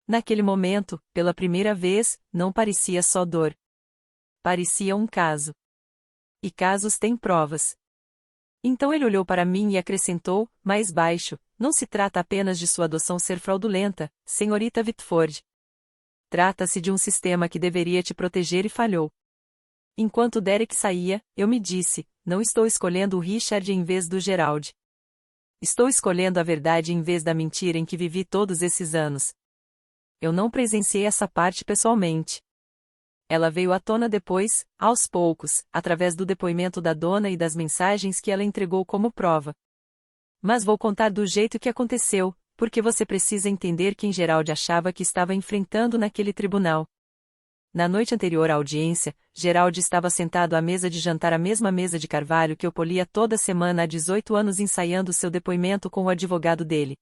Naquele momento, pela primeira vez, não parecia só dor. Parecia um caso. E casos têm provas. Então ele olhou para mim e acrescentou, mais baixo, não se trata apenas de sua adoção ser fraudulenta, senhorita Whitford. Trata-se de um sistema que deveria te proteger e falhou. Enquanto Derek saía, eu me disse, não estou escolhendo o Richard em vez do Gerald. Estou escolhendo a verdade em vez da mentira em que vivi todos esses anos. Eu não presenciei essa parte pessoalmente. Ela veio à tona depois, aos poucos, através do depoimento da dona e das mensagens que ela entregou como prova. Mas vou contar do jeito que aconteceu, porque você precisa entender quem Gerald achava que estava enfrentando naquele tribunal. Na noite anterior à audiência, Gerald estava sentado à mesa de jantar, à mesma mesa de carvalho que eu polia toda semana há 18 anos, ensaiando seu depoimento com o advogado dele.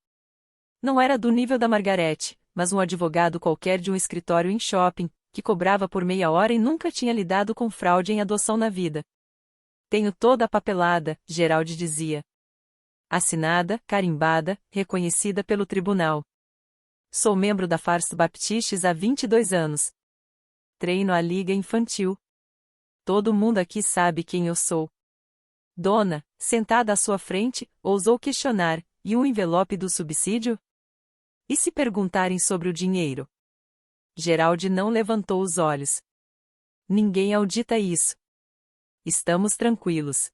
Não era do nível da Margarete, mas um advogado qualquer de um escritório em shopping, que cobrava por meia hora e nunca tinha lidado com fraude em adoção na vida. Tenho toda a papelada, Gerald dizia. Assinada, carimbada, reconhecida pelo tribunal. Sou membro da First Baptists há 22 anos. Treino a liga infantil. Todo mundo aqui sabe quem eu sou. Dona, sentada à sua frente, ousou questionar, e um envelope do subsídio? E se perguntarem sobre o dinheiro? Gerald não levantou os olhos. Ninguém audita isso. Estamos tranquilos.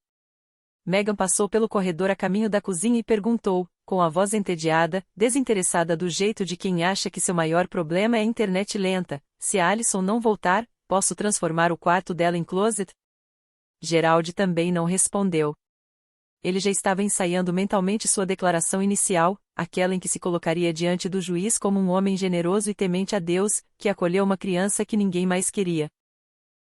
Megan passou pelo corredor a caminho da cozinha e perguntou, com a voz entediada, desinteressada do jeito de quem acha que seu maior problema é a internet lenta, se a Alison não voltar, posso transformar o quarto dela em closet? Gerald também não respondeu. Ele já estava ensaiando mentalmente sua declaração inicial, aquela em que se colocaria diante do juiz como um homem generoso e temente a Deus, que acolheu uma criança que ninguém mais queria.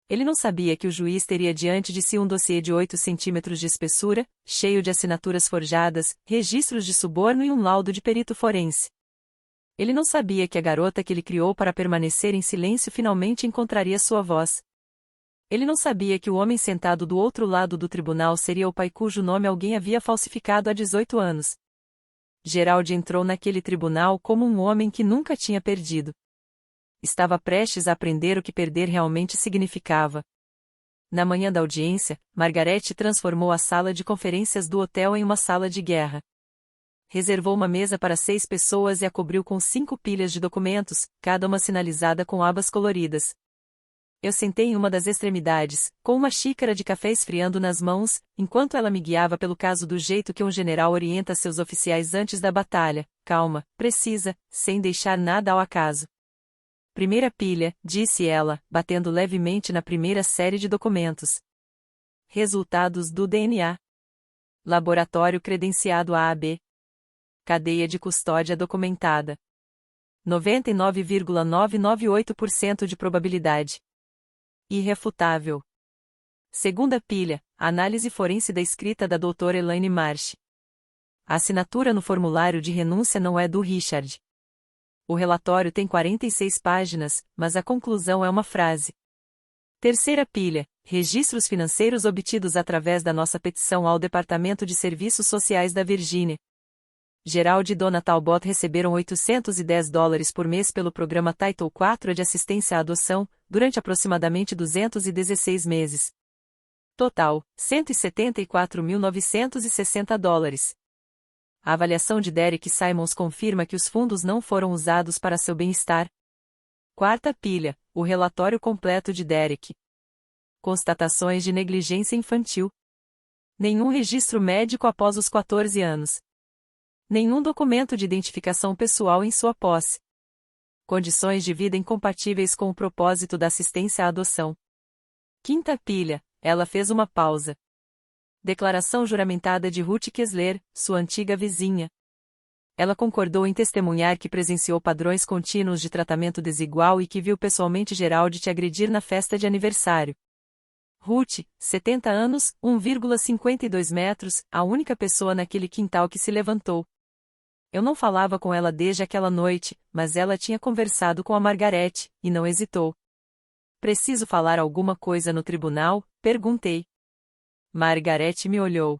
Ele não sabia que o juiz teria diante de si um dossiê de 8 centímetros de espessura, cheio de assinaturas forjadas, registros de suborno e um laudo de perito forense. Ele não sabia que a garota que ele criou para permanecer em silêncio finalmente encontraria sua voz. Ele não sabia que o homem sentado do outro lado do tribunal seria o pai cujo nome alguém havia falsificado há 18 anos. Gerald entrou naquele tribunal como um homem que nunca tinha perdido. Estava prestes a aprender o que perder realmente significava. Na manhã da audiência, Margarete transformou a sala de conferências do hotel em uma sala de guerra. Reservou uma mesa para 6 pessoas e a cobriu com 5 pilhas de documentos, cada uma sinalizada com abas coloridas. Eu sentei em uma das extremidades, com uma xícara de café esfriando nas mãos, enquanto ela me guiava pelo caso do jeito que um general orienta seus oficiais antes da batalha, calma, precisa, sem deixar nada ao acaso. Primeira pilha, disse ela, batendo levemente na primeira série de documentos. Resultados do DNA. Laboratório credenciado AAB. Cadeia de custódia documentada. 99,998% de probabilidade. Irrefutável. Segunda pilha, análise forense da escrita da doutora Elaine Marsh. A assinatura no formulário de renúncia não é do Richard. O relatório tem 46 páginas, mas a conclusão é uma frase. Terceira pilha, registros financeiros obtidos através da nossa petição ao Departamento de Serviços Sociais da Virgínia. Gerald e Dona Talbot receberam $810 por mês pelo programa Title IV de assistência à adoção, durante aproximadamente 216 meses. Total, $174.960. A avaliação de Derek Simons confirma que os fundos não foram usados para seu bem-estar. Quarta pilha, o relatório completo de Derek. Constatações de negligência infantil. Nenhum registro médico após os 14 anos. Nenhum documento de identificação pessoal em sua posse. Condições de vida incompatíveis com o propósito da assistência à adoção. Quinta pilha, ela fez uma pausa. Declaração juramentada de Ruth Kessler, sua antiga vizinha. Ela concordou em testemunhar que presenciou padrões contínuos de tratamento desigual e que viu pessoalmente Gerald te agredir na festa de aniversário. Ruth, 70 anos, 1,52 metros, a única pessoa naquele quintal que se levantou. Eu não falava com ela desde aquela noite, mas ela tinha conversado com a Margarete, e não hesitou. Preciso falar alguma coisa no tribunal? Perguntei. Margarete me olhou.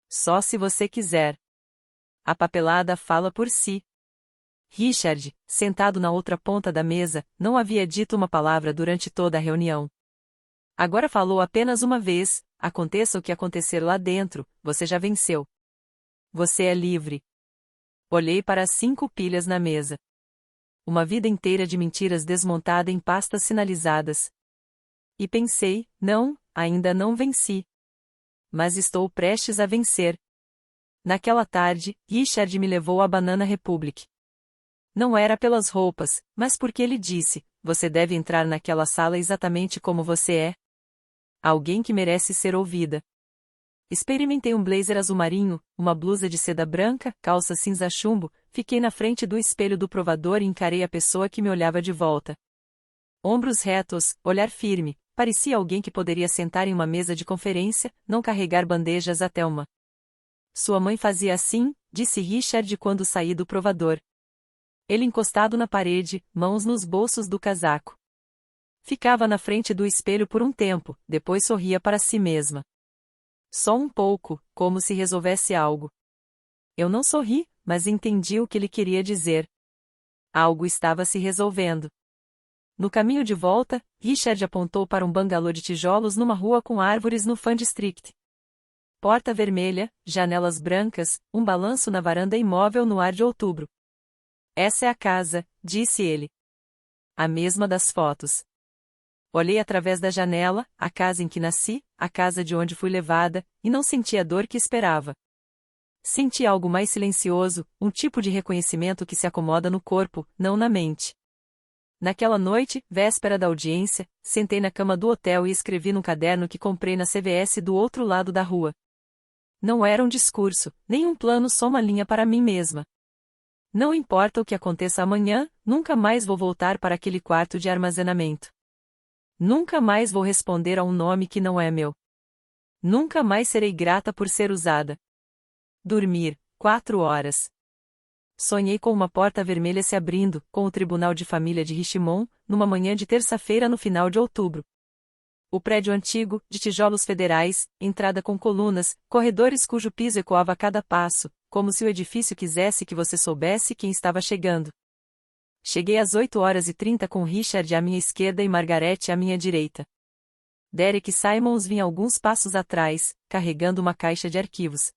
Só se você quiser. A papelada fala por si. Richard, sentado na outra ponta da mesa, não havia dito uma palavra durante toda a reunião. Agora falou apenas uma vez, aconteça o que acontecer lá dentro, você já venceu. Você é livre. Olhei para as 5 pilhas na mesa. Uma vida inteira de mentiras desmontada em pastas sinalizadas. E pensei, não, ainda não venci. Mas estou prestes a vencer. Naquela tarde, Richard me levou à Banana Republic. Não era pelas roupas, mas porque ele disse, você deve entrar naquela sala exatamente como você é. Alguém que merece ser ouvida. Experimentei um blazer azul marinho, uma blusa de seda branca, calça cinza chumbo, fiquei na frente do espelho do provador e encarei a pessoa que me olhava de volta. Ombros retos, olhar firme, parecia alguém que poderia sentar em uma mesa de conferência, não carregar bandejas até uma. Sua mãe fazia assim, disse Richard quando saí do provador. Ele encostado na parede, mãos nos bolsos do casaco. Ficava na frente do espelho por um tempo, depois sorria para si mesma. Só um pouco, como se resolvesse algo. Eu não sorri, mas entendi o que ele queria dizer. Algo estava se resolvendo. No caminho de volta, Richard apontou para um bangalô de tijolos numa rua com árvores no Fund Street. Porta vermelha, janelas brancas, um balanço na varanda imóvel no ar de outubro. Essa é a casa, disse ele. A mesma das fotos. Olhei através da janela, a casa em que nasci, a casa de onde fui levada, e não senti a dor que esperava. Senti algo mais silencioso, um tipo de reconhecimento que se acomoda no corpo, não na mente. Naquela noite, véspera da audiência, sentei na cama do hotel e escrevi num caderno que comprei na CVS do outro lado da rua. Não era um discurso, nem um plano, só uma linha para mim mesma. Não importa o que aconteça amanhã, nunca mais vou voltar para aquele quarto de armazenamento. Nunca mais vou responder a um nome que não é meu. Nunca mais serei grata por ser usada. Dormir, 4 horas. Sonhei com uma porta vermelha se abrindo, com o Tribunal de Família de Richmond, numa manhã de terça-feira no final de outubro. O prédio antigo, de tijolos federais, entrada com colunas, corredores cujo piso ecoava a cada passo, como se o edifício quisesse que você soubesse quem estava chegando. Cheguei às 8h30 com Richard à minha esquerda e Margaret à minha direita. Derek Simons vinha alguns passos atrás, carregando uma caixa de arquivos.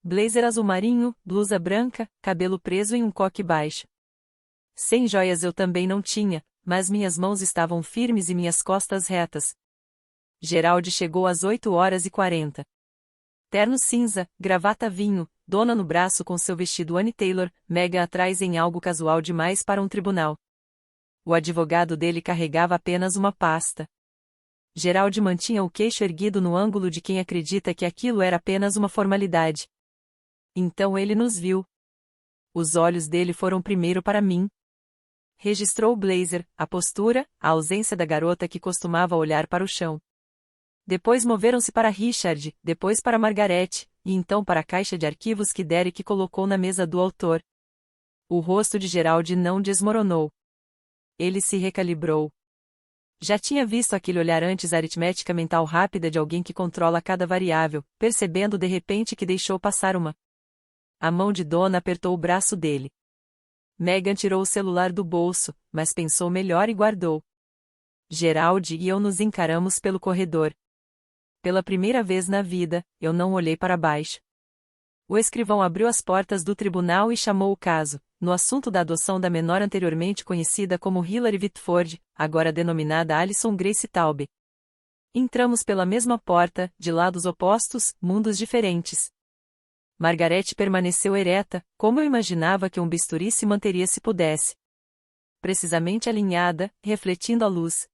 Blazer azul marinho, blusa branca, cabelo preso em um coque baixo. Sem joias eu também não tinha, mas minhas mãos estavam firmes e minhas costas retas. Gerald chegou às 8h40. Terno cinza, gravata vinho, dona no braço com seu vestido Annie Taylor, Megan atrás em algo casual demais para um tribunal. O advogado dele carregava apenas uma pasta. Gerald mantinha o queixo erguido no ângulo de quem acredita que aquilo era apenas uma formalidade. Então ele nos viu. Os olhos dele foram primeiro para mim. Registrou o blazer, a postura, a ausência da garota que costumava olhar para o chão. Depois moveram-se para Richard, depois para Margaret, e então para a caixa de arquivos que Derek colocou na mesa do autor. O rosto de Gerald não desmoronou. Ele se recalibrou. Já tinha visto aquele olhar antes, a aritmética mental rápida de alguém que controla cada variável, percebendo de repente que deixou passar uma. A mão de Donna apertou o braço dele. Megan tirou o celular do bolso, mas pensou melhor e guardou. Gerald e eu nos encaramos pelo corredor. Pela primeira vez na vida, eu não olhei para baixo. O escrivão abriu as portas do tribunal e chamou o caso, no assunto da adoção da menor anteriormente conhecida como Hilary Whitford, agora denominada Alison Grace Taube. Entramos pela mesma porta, de lados opostos, mundos diferentes. Margaret permaneceu ereta, como eu imaginava que um bisturi se manteria se pudesse. Precisamente alinhada, refletindo a luz.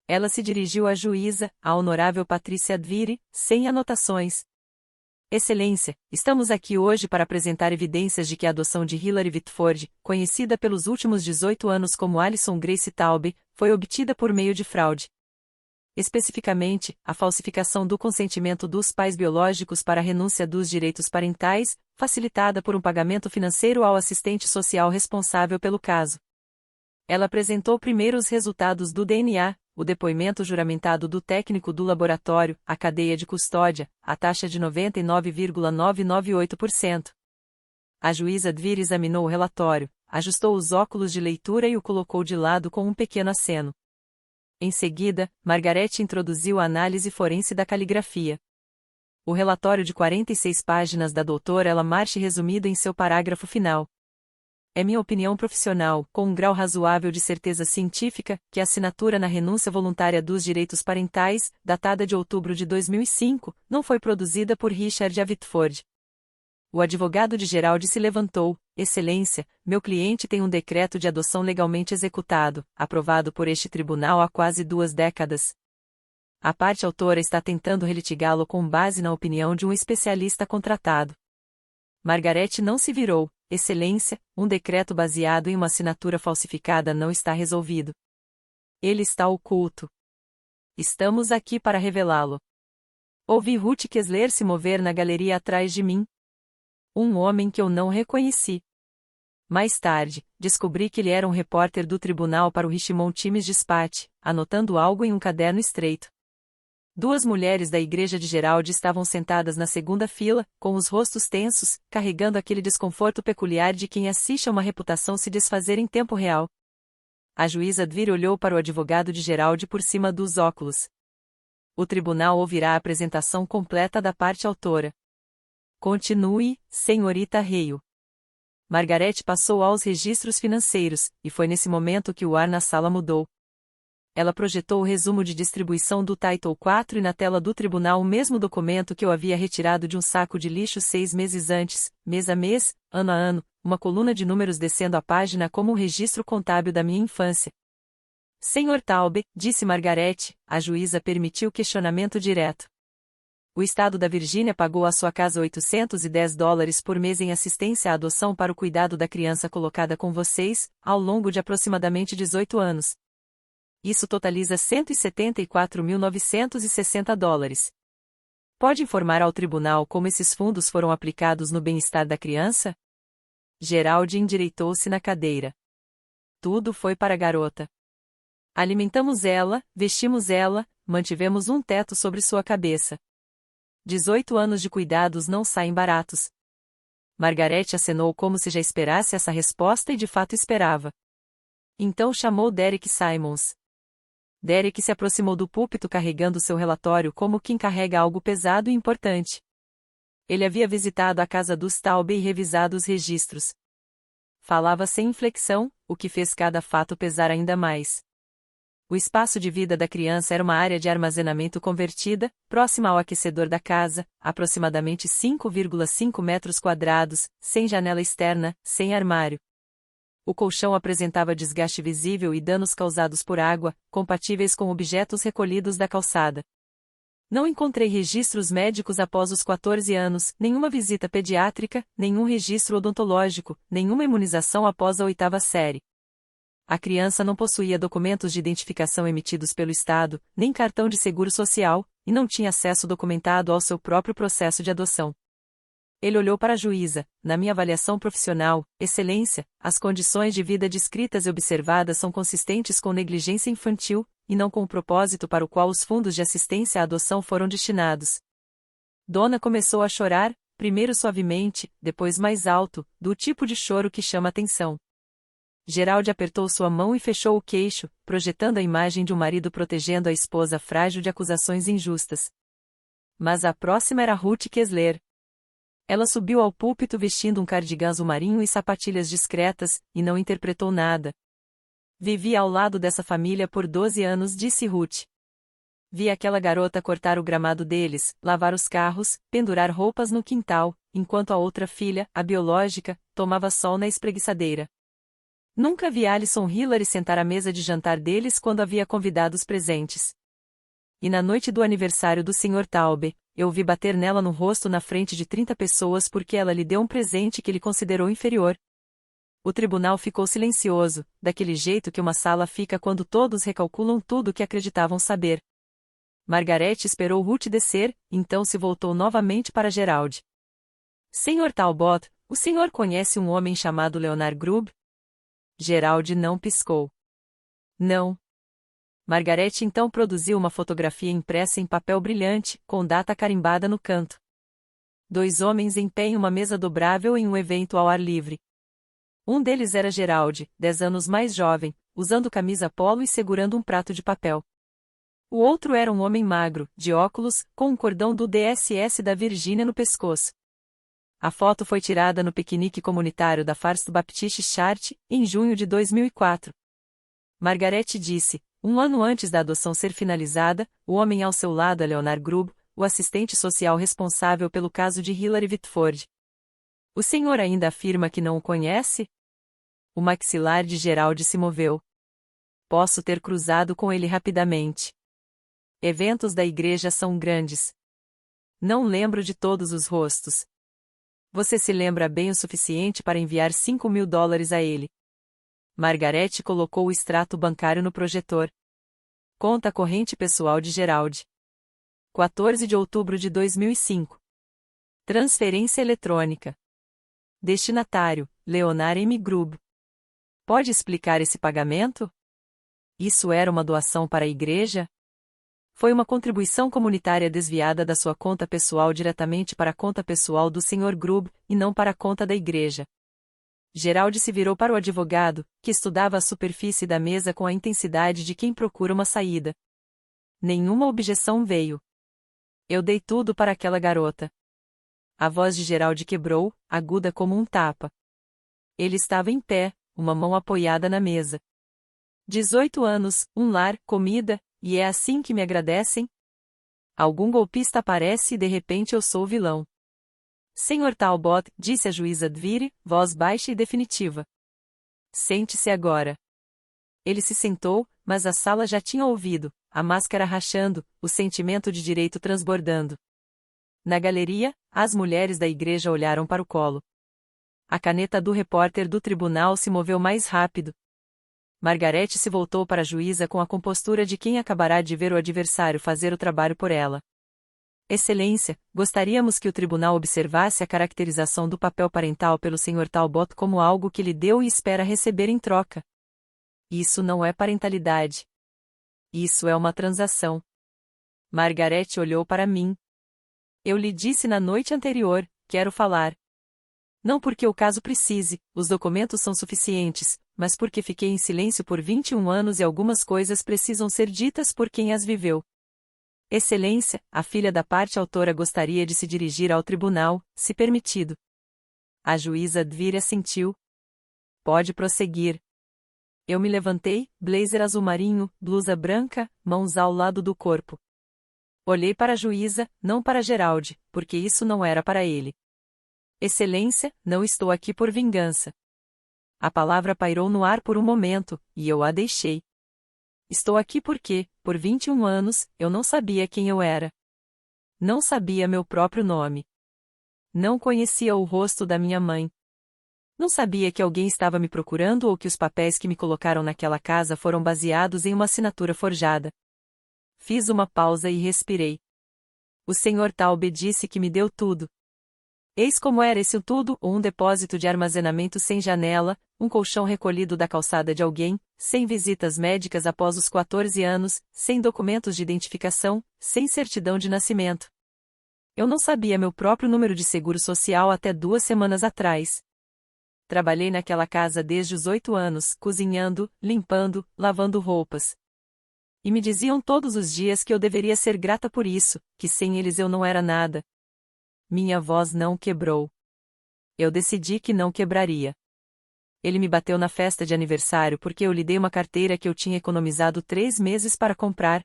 Ela se dirigiu à juíza, a honorável Patrícia Dviri, sem anotações. Excelência, estamos aqui hoje para apresentar evidências de que a adoção de Hilary Whitford, conhecida pelos últimos 18 anos como Alison Grace Taube, foi obtida por meio de fraude. Especificamente, a falsificação do consentimento dos pais biológicos para a renúncia dos direitos parentais, facilitada por um pagamento financeiro ao assistente social responsável pelo caso. Ela apresentou primeiro os resultados do DNA, o depoimento juramentado do técnico do laboratório, a cadeia de custódia, a taxa de 99,998%. A juíza Dvir examinou o relatório, ajustou os óculos de leitura e o colocou de lado com um pequeno aceno. Em seguida, Margaret introduziu a análise forense da caligrafia. O relatório de 46 páginas da doutora Lamarche resumido em seu parágrafo final. É minha opinião profissional, com um grau razoável de certeza científica, que a assinatura na renúncia voluntária dos direitos parentais, datada de outubro de 2005, não foi produzida por Richard A. Whitford. O advogado de Gerald se levantou. Excelência, meu cliente tem um decreto de adoção legalmente executado, aprovado por este tribunal há quase 2 décadas. A parte autora está tentando relitigá-lo com base na opinião de um especialista contratado. Margaret não se virou. Excelência, um decreto baseado em uma assinatura falsificada não está resolvido. Ele está oculto. Estamos aqui para revelá-lo. Ouvi Ruth Kessler se mover na galeria atrás de mim. Um homem que eu não reconheci. Mais tarde, descobri que ele era um repórter do tribunal para o Richmond Times-Dispatch, anotando algo em um caderno estreito. 2 mulheres da igreja de Gerald estavam sentadas na segunda fila, com os rostos tensos, carregando aquele desconforto peculiar de quem assiste a uma reputação se desfazer em tempo real. A juíza Dwyer olhou para o advogado de Gerald por cima dos óculos. O tribunal ouvirá a apresentação completa da parte autora. Continue, senhorita Hale. Margaret passou aos registros financeiros, e foi nesse momento que o ar na sala mudou. Ela projetou o resumo de distribuição do Title IV e na tela do tribunal o mesmo documento que eu havia retirado de um saco de lixo 6 meses antes, mês a mês, ano a ano, uma coluna de números descendo a página como um registro contábil da minha infância. Senhor Taube, disse Margaret, a juíza permitiu questionamento direto. O estado da Virgínia pagou à sua casa $810 por mês em assistência à adoção para o cuidado da criança colocada com vocês, ao longo de aproximadamente 18 anos. Isso totaliza $174.960. Pode informar ao tribunal como esses fundos foram aplicados no bem-estar da criança? Gerald endireitou-se na cadeira. Tudo foi para a garota. Alimentamos ela, vestimos ela, mantivemos um teto sobre sua cabeça. 18 anos de cuidados não saem baratos. Margaret acenou como se já esperasse essa resposta e de fato esperava. Então chamou Derek Simons. Derek se aproximou do púlpito carregando seu relatório como quem carrega algo pesado e importante. Ele havia visitado a casa dos Taube e revisado os registros. Falava sem inflexão, o que fez cada fato pesar ainda mais. O espaço de vida da criança era uma área de armazenamento convertida, próxima ao aquecedor da casa, aproximadamente 5,5 metros quadrados, sem janela externa, sem armário. O colchão apresentava desgaste visível e danos causados por água, compatíveis com objetos recolhidos da calçada. Não encontrei registros médicos após os 14 anos, nenhuma visita pediátrica, nenhum registro odontológico, nenhuma imunização após a 8ª série. A criança não possuía documentos de identificação emitidos pelo Estado, nem cartão de seguro social, e não tinha acesso documentado ao seu próprio processo de adoção. Ele olhou para a juíza. Na minha avaliação profissional, excelência, as condições de vida descritas e observadas são consistentes com negligência infantil, e não com o propósito para o qual os fundos de assistência à adoção foram destinados. Dona começou a chorar, primeiro suavemente, depois mais alto, do tipo de choro que chama atenção. Gerald apertou sua mão e fechou o queixo, projetando a imagem de um marido protegendo a esposa frágil de acusações injustas. Mas a próxima era Ruth Kessler. Ela subiu ao púlpito vestindo um cardigã azul marinho e sapatilhas discretas, e não interpretou nada. Vivi ao lado dessa família por 12 anos, disse Ruth. Vi aquela garota cortar o gramado deles, lavar os carros, pendurar roupas no quintal, enquanto a outra filha, a biológica, tomava sol na espreguiçadeira. Nunca vi Alison Hillary sentar à mesa de jantar deles quando havia convidados presentes. E na noite do aniversário do Sr. Taube, eu vi bater nela no rosto na frente de 30 pessoas porque ela lhe deu um presente que ele considerou inferior. O tribunal ficou silencioso, daquele jeito que uma sala fica quando todos recalculam tudo o que acreditavam saber. Margaret esperou Ruth descer, então se voltou novamente para Gerald. Sr. Talbot, o senhor conhece um homem chamado Leonard Grubb? Gerald não piscou. Não. Margaret então produziu uma fotografia impressa em papel brilhante, com data carimbada no canto. 2 homens em pé em uma mesa dobrável em um evento ao ar livre. Um deles era Gerald, 10 anos mais jovem, usando camisa polo e segurando um prato de papel. O outro era um homem magro, de óculos, com um cordão do DSS da Virgínia no pescoço. A foto foi tirada no piquenique comunitário da First Baptist Church, em junho de 2004. Margaret disse: um ano antes da adoção ser finalizada, o homem ao seu lado é Leonard Grubb, o assistente social responsável pelo caso de Hilary Whitford. O senhor ainda afirma que não o conhece? O maxilar de Gerald se moveu. Posso ter cruzado com ele rapidamente. Eventos da igreja são grandes. Não lembro de todos os rostos. Você se lembra bem o suficiente para enviar $5.000 a ele. Margaret colocou o extrato bancário no projetor. Conta corrente pessoal de Gerald. 14 de outubro de 2005. Transferência eletrônica. Destinatário: Leonard M. Grubb. Pode explicar esse pagamento? Isso era uma doação para a igreja? Foi uma contribuição comunitária desviada da sua conta pessoal diretamente para a conta pessoal do Sr. Grubb, e não para a conta da igreja. Gerald se virou para o advogado, que estudava a superfície da mesa com a intensidade de quem procura uma saída. Nenhuma objeção veio. Eu dei tudo para aquela garota. A voz de Gerald quebrou, aguda como um tapa. Ele estava em pé, uma mão apoiada na mesa. 18 anos, um lar, comida, e é assim que me agradecem? Algum golpista aparece e de repente eu sou o vilão. Sr. Talbot, disse a juíza Dviri, voz baixa e definitiva. Sente-se agora. Ele se sentou, mas a sala já tinha ouvido, a máscara rachando, o sentimento de direito transbordando. Na galeria, as mulheres da igreja olharam para o colo. A caneta do repórter do tribunal se moveu mais rápido. Margaret se voltou para a juíza com a compostura de quem acabará de ver o adversário fazer o trabalho por ela. Excelência, gostaríamos que o tribunal observasse a caracterização do papel parental pelo Sr. Talbot como algo que lhe deu e espera receber em troca. Isso não é parentalidade. Isso é uma transação. Margaret olhou para mim. Eu lhe disse na noite anterior, quero falar. Não porque o caso precise, os documentos são suficientes, mas porque fiquei em silêncio por 21 anos e algumas coisas precisam ser ditas por quem as viveu. Excelência, a filha da parte autora gostaria de se dirigir ao tribunal, se permitido. A juíza Dviri assentiu. Pode prosseguir. Eu me levantei, blazer azul marinho, blusa branca, mãos ao lado do corpo. Olhei para a juíza, não para Gerald, porque isso não era para ele. Excelência, não estou aqui por vingança. A palavra pairou no ar por um momento, e eu a deixei. Estou aqui porque, por 21 anos, eu não sabia quem eu era. Não sabia meu próprio nome. Não conhecia o rosto da minha mãe. Não sabia que alguém estava me procurando ou que os papéis que me colocaram naquela casa foram baseados em uma assinatura forjada. Fiz uma pausa e respirei. O Sr. Taube disse que me deu tudo. Eis como era esse tudo: um depósito de armazenamento sem janela, um colchão recolhido da calçada de alguém, sem visitas médicas após os 14 anos, sem documentos de identificação, sem certidão de nascimento. Eu não sabia meu próprio número de seguro social até 2 semanas atrás. Trabalhei naquela casa desde os 8 anos, cozinhando, limpando, lavando roupas. E me diziam todos os dias que eu deveria ser grata por isso, que sem eles eu não era nada. Minha voz não quebrou. Eu decidi que não quebraria. Ele me bateu na festa de aniversário porque eu lhe dei uma carteira que eu tinha economizado 3 meses para comprar.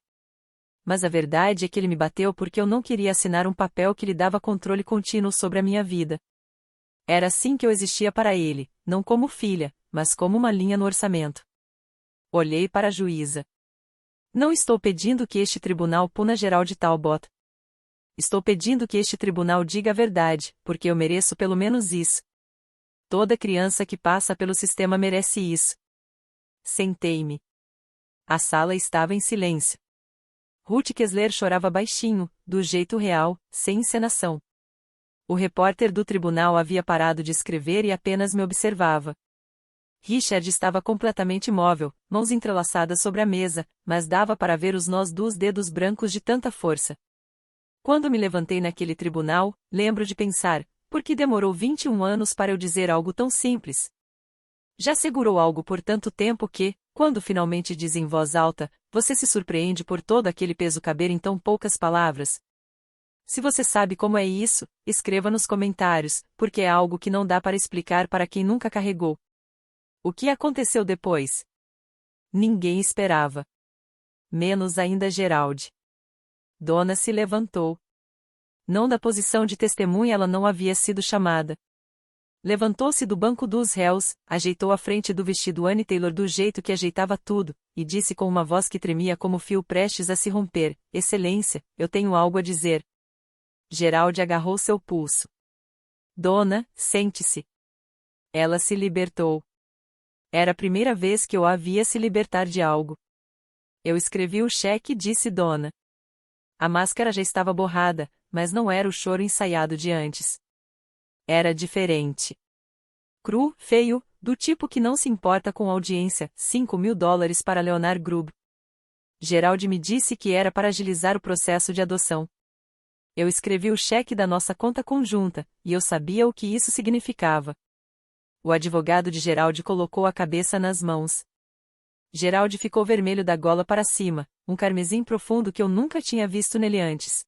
Mas a verdade é que ele me bateu porque eu não queria assinar um papel que lhe dava controle contínuo sobre a minha vida. Era assim que eu existia para ele, não como filha, mas como uma linha no orçamento. Olhei para a juíza. Não estou pedindo que este tribunal puna Gerald Talbot. Estou pedindo que este tribunal diga a verdade, porque eu mereço pelo menos isso. Toda criança que passa pelo sistema merece isso. Sentei-me. A sala estava em silêncio. Ruth Kessler chorava baixinho, do jeito real, sem encenação. O repórter do tribunal havia parado de escrever e apenas me observava. Richard estava completamente imóvel, mãos entrelaçadas sobre a mesa, mas dava para ver os nós dos dedos brancos de tanta força. Quando me levantei naquele tribunal, lembro de pensar, por que demorou 21 anos para eu dizer algo tão simples? Já segurou algo por tanto tempo que, Quando finalmente diz em voz alta, você se surpreende por todo aquele peso caber em tão poucas palavras. Se você sabe como é isso, escreva nos comentários, porque é algo que não dá para explicar para quem nunca carregou. O que aconteceu depois? Ninguém esperava. Menos ainda Gerald. Donna se levantou. Não da posição de testemunha, ela não havia sido chamada. Levantou-se do banco dos réus, ajeitou a frente do vestido Anne Taylor do jeito que ajeitava tudo, e disse com uma voz que tremia como fio prestes a se romper: Excelência, eu tenho algo a dizer. Gerald agarrou seu pulso. Dona, sente-se. Ela se libertou. Era a primeira vez que eu a via se libertar de algo. Eu escrevi o cheque, disse Dona. A máscara já estava borrada, mas não era o choro ensaiado de antes. Era diferente. Cru, feio, do tipo que não se importa com audiência, $5.000 para Leonard Grubb. Gerald me disse que era para agilizar o processo de adoção. Eu escrevi o cheque da nossa conta conjunta, e eu sabia o que isso significava. O advogado de Gerald colocou a cabeça nas mãos. Gerald ficou vermelho da gola para cima, um carmesim profundo que eu nunca tinha visto nele antes.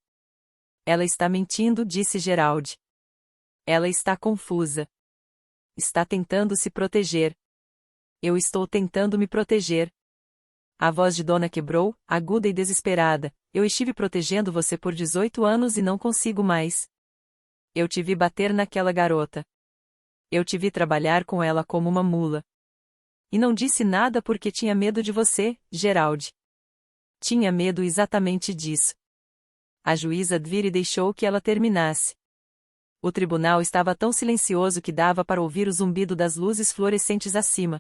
Ela está mentindo, disse Gerald. Ela está confusa. Está tentando se proteger. Eu estou tentando me proteger. A voz de Donna quebrou, aguda e desesperada. Eu estive protegendo você por 18 anos e não consigo mais. Eu te vi bater naquela garota. Eu te vi trabalhar com ela como uma mula. E não disse nada porque tinha medo de você, Gerald. Tinha medo exatamente disso. A juíza Dviri deixou que ela terminasse. O tribunal estava tão silencioso que dava para ouvir o zumbido das luzes fluorescentes acima.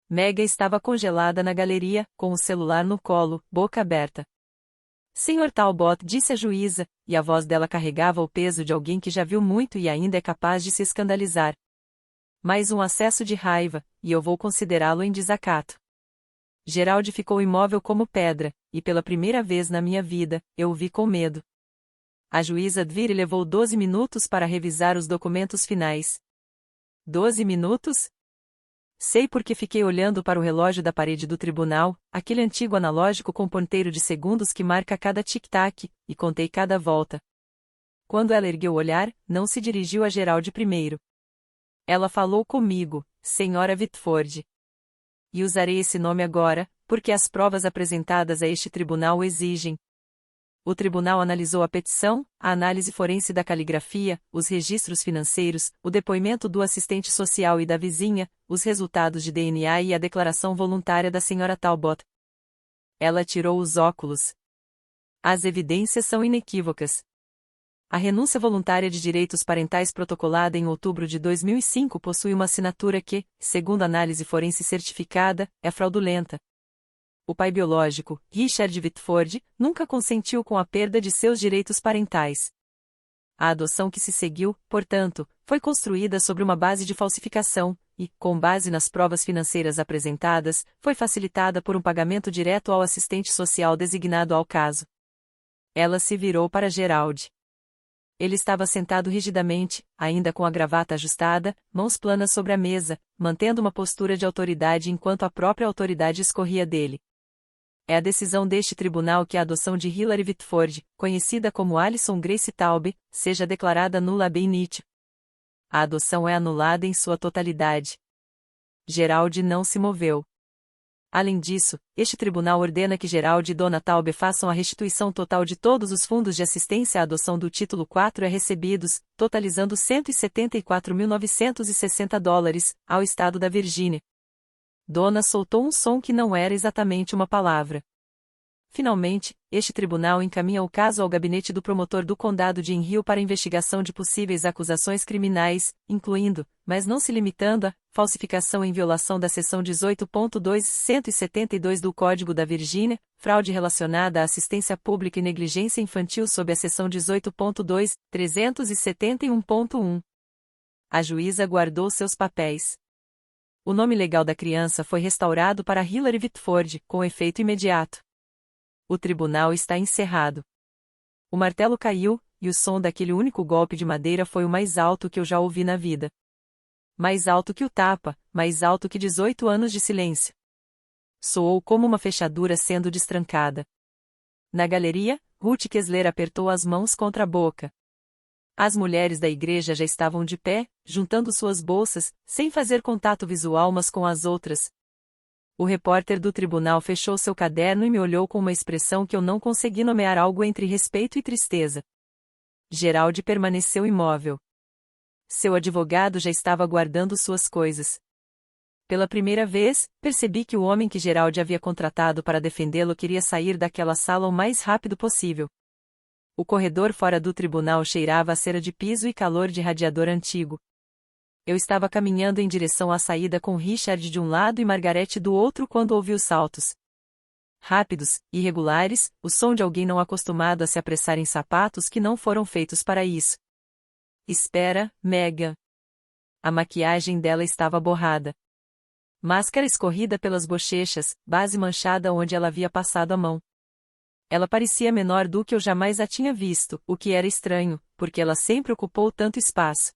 Mega estava congelada na galeria, com o celular no colo, boca aberta. Sr. Talbot, disse a juíza, e a voz dela carregava o peso de alguém que já viu muito e ainda é capaz de se escandalizar. Mais um acesso de raiva, e eu vou considerá-lo em desacato. Gerald ficou imóvel como pedra, e pela primeira vez na minha vida, eu o vi com medo. A juíza Dviri levou 12 minutos para revisar os documentos finais. 12 minutos? Sei porque fiquei olhando para o relógio da parede do tribunal, aquele antigo analógico com ponteiro de segundos que marca cada tic-tac, e contei cada volta. Quando ela ergueu o olhar, não se dirigiu a Gerald primeiro. Ela falou comigo, Sra. Whitford. E usarei esse nome agora, porque as provas apresentadas a este tribunal o exigem. O tribunal analisou a petição, a análise forense da caligrafia, os registros financeiros, o depoimento do assistente social e da vizinha, os resultados de DNA e a declaração voluntária da Sra. Talbot. Ela tirou os óculos. As evidências são inequívocas. A renúncia voluntária de direitos parentais protocolada em outubro de 2005 possui uma assinatura que, segundo análise forense certificada, é fraudulenta. O pai biológico, Richard Whitford, nunca consentiu com a perda de seus direitos parentais. A adoção que se seguiu, portanto, foi construída sobre uma base de falsificação, e, com base nas provas financeiras apresentadas, foi facilitada por um pagamento direto ao assistente social designado ao caso. Ela se virou para Gerald. Ele estava sentado rigidamente, ainda com a gravata ajustada, mãos planas sobre a mesa, mantendo uma postura de autoridade enquanto a própria autoridade escorria dele. É a decisão deste tribunal que a adoção de Hilary Whitford, conhecida como Alison Grace Taube, seja declarada nula ab initio. A adoção é anulada em sua totalidade. Gerald não se moveu. Além disso, este tribunal ordena que Gerald e Dona Taube façam a restituição total de todos os fundos de assistência à adoção do título 4 recebidos, totalizando $174.960, ao estado da Virgínia. Dona soltou um som que não era exatamente uma palavra. Finalmente, este tribunal encaminha o caso ao gabinete do promotor do condado de Enrio para investigação de possíveis acusações criminais, incluindo, mas não se limitando a, falsificação em violação da seção 18.272 do Código da Virgínia, fraude relacionada à assistência pública e negligência infantil sob a seção 18.2.371.1. A juíza guardou seus papéis. O nome legal da criança foi restaurado para Hilary Whitford, com efeito imediato. O tribunal está encerrado. O martelo caiu, e o som daquele único golpe de madeira foi o mais alto que eu já ouvi na vida. Mais alto que o tapa, mais alto que 18 anos de silêncio. Soou como uma fechadura sendo destrancada. Na galeria, Ruth Kessler apertou as mãos contra a boca. As mulheres da igreja já estavam de pé, juntando suas bolsas, sem fazer contato visual umas com as outras. O repórter do tribunal fechou seu caderno e me olhou com uma expressão que eu não consegui nomear, algo entre respeito e tristeza. Geraldi permaneceu imóvel. Seu advogado já estava guardando suas coisas. Pela primeira vez, percebi que o homem que Geraldi havia contratado para defendê-lo queria sair daquela sala o mais rápido possível. O corredor fora do tribunal cheirava a cera de piso e calor de radiador antigo. Eu estava caminhando em direção à saída com Richard de um lado e Margarete do outro quando ouvi os saltos. Rápidos, irregulares, o som de alguém não acostumado a se apressar em sapatos que não foram feitos para isso. Espera, Megan. A maquiagem dela estava borrada. Máscara escorrida pelas bochechas, base manchada onde ela havia passado a mão. Ela parecia menor do que eu jamais a tinha visto, o que era estranho, porque ela sempre ocupou tanto espaço.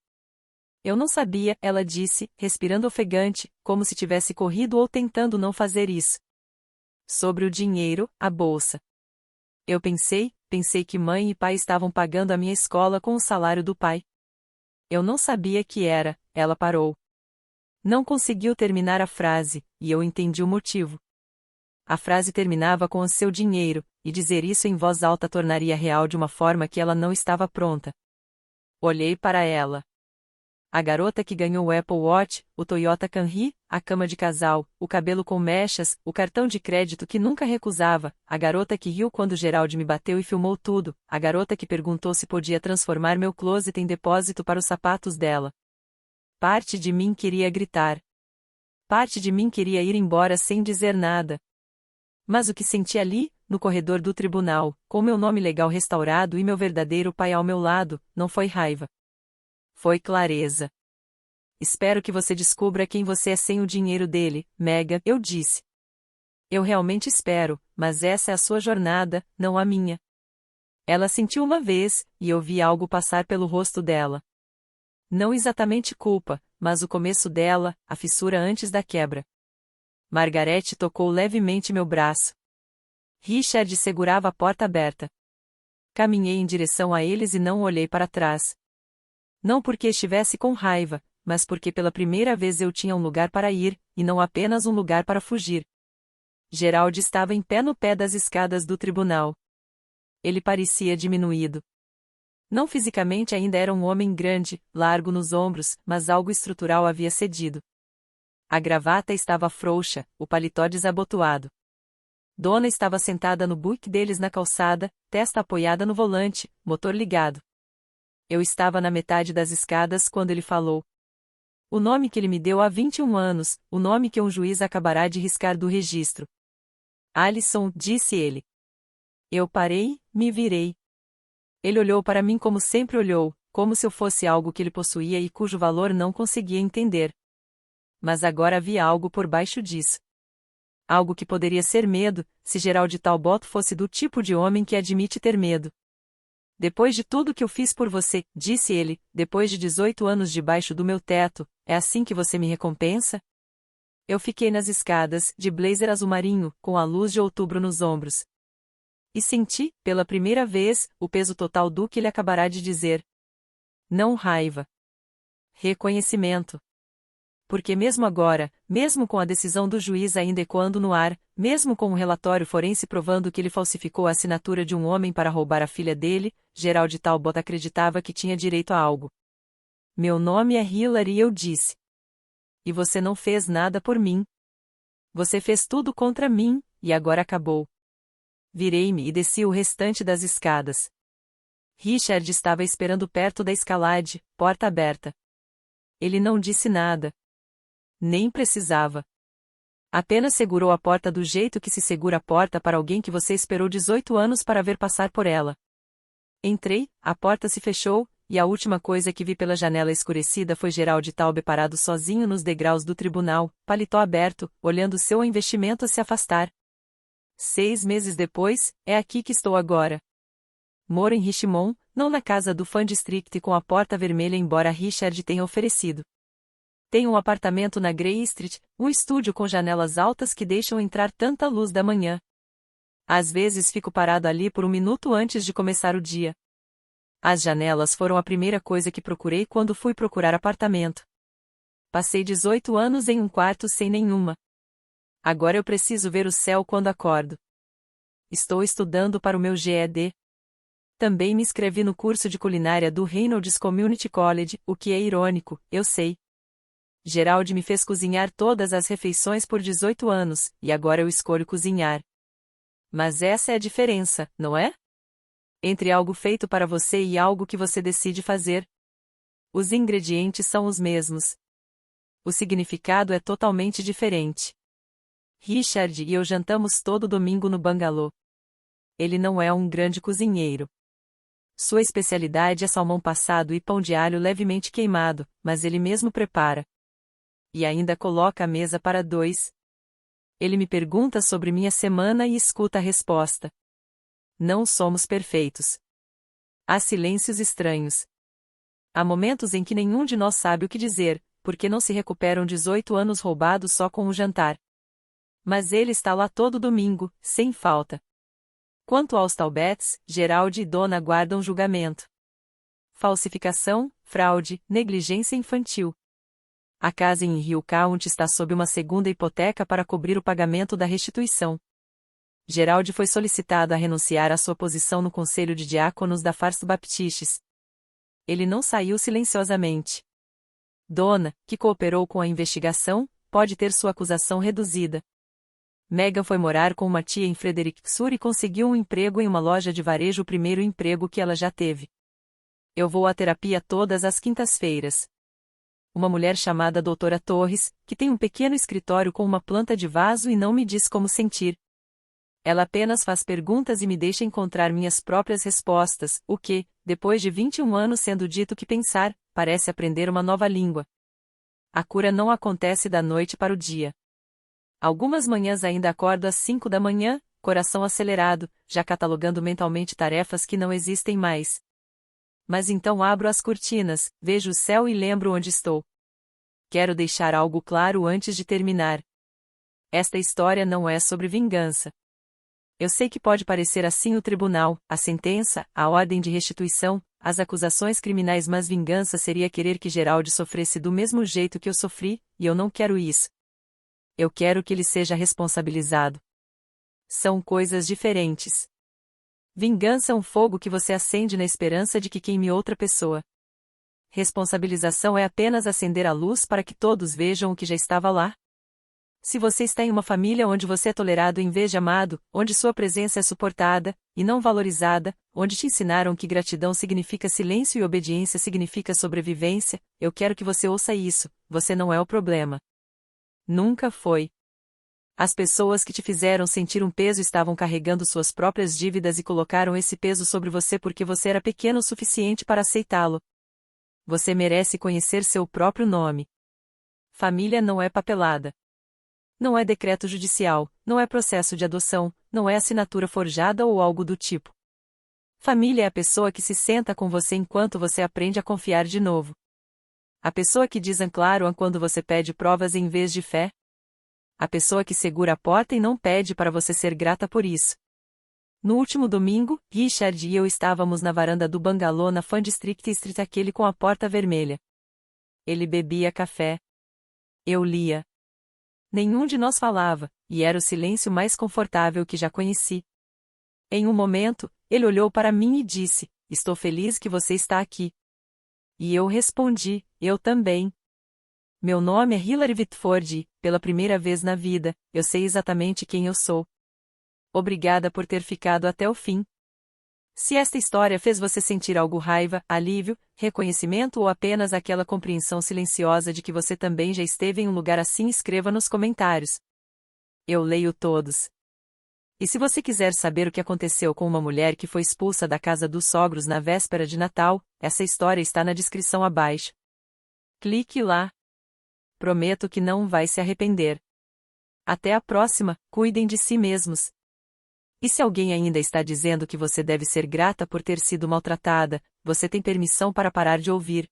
Eu não sabia, ela disse, respirando ofegante, como se tivesse corrido ou tentando não fazer isso. Sobre o dinheiro, a bolsa. Eu pensei que mãe e pai estavam pagando a minha escola com o salário do pai. Eu não sabia que era, ela parou. Não conseguiu terminar a frase, e eu entendi o motivo. A frase terminava com o seu dinheiro, e dizer isso em voz alta tornaria real de uma forma que ela não estava pronta. Olhei para ela. A garota que ganhou o Apple Watch, o Toyota Camry, a cama de casal, o cabelo com mechas, o cartão de crédito que nunca recusava, a garota que riu quando Geraldi me bateu e filmou tudo, a garota que perguntou se podia transformar meu closet em depósito para os sapatos dela. Parte de mim queria gritar. Parte de mim queria ir embora sem dizer nada. Mas o que senti ali, no corredor do tribunal, com meu nome legal restaurado e meu verdadeiro pai ao meu lado, não foi raiva. Foi clareza. Espero que você descubra quem você é sem o dinheiro dele, Megan, eu disse. Eu realmente espero, mas essa é a sua jornada, não a minha. Ela sentiu uma vez, e eu vi algo passar pelo rosto dela. Não exatamente culpa, mas o começo dela, a fissura antes da quebra. Margarete tocou levemente meu braço. Richard segurava a porta aberta. Caminhei em direção a eles e não olhei para trás. Não porque estivesse com raiva, mas porque pela primeira vez eu tinha um lugar para ir, e não apenas um lugar para fugir. Geraldi estava em pé no pé das escadas do tribunal. Ele parecia diminuído. Não fisicamente ainda era um homem grande, largo nos ombros, mas algo estrutural havia cedido. A gravata estava frouxa, o paletó desabotoado. Dona estava sentada no buque deles na calçada, testa apoiada no volante, motor ligado. Eu estava na metade das escadas quando ele falou. O nome que ele me deu há 21 anos, o nome que um juiz acabará de riscar do registro. Alison, disse ele. Eu parei, me virei. Ele olhou para mim como sempre olhou, como se eu fosse algo que ele possuía e cujo valor não conseguia entender. Mas agora havia algo por baixo disso. Algo que poderia ser medo, se Geraldi Talbot fosse do tipo de homem que admite ter medo. Depois de tudo que eu fiz por você, disse ele, depois de 18 anos debaixo do meu teto, é assim que você me recompensa? Eu fiquei nas escadas, de blazer azul marinho, com a luz de outubro nos ombros. E senti, pela primeira vez, o peso total do que ele acabará de dizer. Não raiva. Reconhecimento. Porque mesmo agora, mesmo com a decisão do juiz ainda ecoando no ar, mesmo com um relatório forense provando que ele falsificou a assinatura de um homem para roubar a filha dele, Geraldi Talbot acreditava que tinha direito a algo. Meu nome é Hillary e eu disse. E você não fez nada por mim. Você fez tudo contra mim, e agora acabou. Virei-me e desci o restante das escadas. Richard estava esperando perto da escalade, porta aberta. Ele não disse nada. Nem precisava. Apenas segurou a porta do jeito que se segura a porta para alguém que você esperou 18 anos para ver passar por ela. Entrei, a porta se fechou, e a última coisa que vi pela janela escurecida foi Geraldi Talbot parado sozinho nos degraus do tribunal, paletó aberto, olhando seu investimento a se afastar. 6 meses depois, é aqui que estou agora. Moro em Richmond, não na casa do Fan District com a porta vermelha embora Richard tenha oferecido. Tenho um apartamento na Grey Street, um estúdio com janelas altas que deixam entrar tanta luz da manhã. Às vezes fico parado ali por um minuto antes de começar o dia. As janelas foram a primeira coisa que procurei quando fui procurar apartamento. Passei 18 anos em um quarto sem nenhuma. Agora eu preciso ver o céu quando acordo. Estou estudando para o meu GED. Também me inscrevi no curso de culinária do Reynolds Community College, o que é irônico, eu sei. Gerald me fez cozinhar todas as refeições por 18 anos, e agora eu escolho cozinhar. Mas essa é a diferença, não é? Entre algo feito para você e algo que você decide fazer. Os ingredientes são os mesmos. O significado é totalmente diferente. Richard e eu jantamos todo domingo no bangalô. Ele não é um grande cozinheiro. Sua especialidade é salmão passado e pão de alho levemente queimado, mas ele mesmo prepara. E ainda coloca a mesa para 2. Ele me pergunta sobre minha semana e escuta a resposta. Não somos perfeitos. Há silêncios estranhos. Há momentos em que nenhum de nós sabe o que dizer, porque não se recuperam 18 anos roubados só com um jantar. Mas ele está lá todo domingo, sem falta. Quanto aos Talbets, Gerald e Donna guardam julgamento. Falsificação, fraude, negligência infantil. A casa em Rio County está sob uma segunda hipoteca para cobrir o pagamento da restituição. Gerald foi solicitado a renunciar à sua posição no Conselho de Diáconos da First Baptist. Ele não saiu silenciosamente. Donna, que cooperou com a investigação, pode ter sua acusação reduzida. Megan foi morar com uma tia em Fredericksburg e conseguiu um emprego em uma loja de varejo, o primeiro emprego que ela já teve. Eu vou à terapia todas as quintas-feiras. Uma mulher chamada Doutora Torres, que tem um pequeno escritório com uma planta de vaso e não me diz como sentir. Ela apenas faz perguntas e me deixa encontrar minhas próprias respostas, o que, depois de 21 anos sendo dito que pensar, parece aprender uma nova língua. A cura não acontece da noite para o dia. Algumas manhãs ainda acordo às 5 da manhã, coração acelerado, já catalogando mentalmente tarefas que não existem mais. Mas então abro as cortinas, vejo o céu e lembro onde estou. Quero deixar algo claro antes de terminar. Esta história não é sobre vingança. Eu sei que pode parecer assim o tribunal, a sentença, a ordem de restituição, as acusações criminais, mas vingança seria querer que Gerald sofresse do mesmo jeito que eu sofri, e eu não quero isso. Eu quero que ele seja responsabilizado. São coisas diferentes. Vingança é um fogo que você acende na esperança de que queime outra pessoa. Responsabilização é apenas acender a luz para que todos vejam o que já estava lá. Se você está em uma família onde você é tolerado em vez de amado, onde sua presença é suportada, e não valorizada, onde te ensinaram que gratidão significa silêncio e obediência significa sobrevivência, eu quero que você ouça isso, você não é o problema. Nunca foi. As pessoas que te fizeram sentir um peso estavam carregando suas próprias dívidas e colocaram esse peso sobre você porque você era pequeno o suficiente para aceitá-lo. Você merece conhecer seu próprio nome. Família não é papelada. Não é decreto judicial, não é processo de adoção, não é assinatura forjada ou algo do tipo. Família é a pessoa que se senta com você enquanto você aprende a confiar de novo. A pessoa que diz claro quando você pede provas em vez de fé. A pessoa que segura a porta e não pede para você ser grata por isso. No último domingo, Richard e eu estávamos na varanda do bangalô na Fan District Street, aquele com a porta vermelha. Ele bebia café. Eu lia. Nenhum de nós falava, e era o silêncio mais confortável que já conheci. Em um momento, ele olhou para mim e disse: "Estou feliz que você está aqui." E eu respondi: "Eu também." Meu nome é Hilary Whitford e, pela primeira vez na vida, eu sei exatamente quem eu sou. Obrigada por ter ficado até o fim. Se esta história fez você sentir algo raiva, alívio, reconhecimento ou apenas aquela compreensão silenciosa de que você também já esteve em um lugar assim, escreva nos comentários. Eu leio todos. E se você quiser saber o que aconteceu com uma mulher que foi expulsa da casa dos sogros na véspera de Natal, essa história está na descrição abaixo. Clique lá. Prometo que não vai se arrepender. Até a próxima, cuidem de si mesmos. E se alguém ainda está dizendo que você deve ser grata por ter sido maltratada, você tem permissão para parar de ouvir.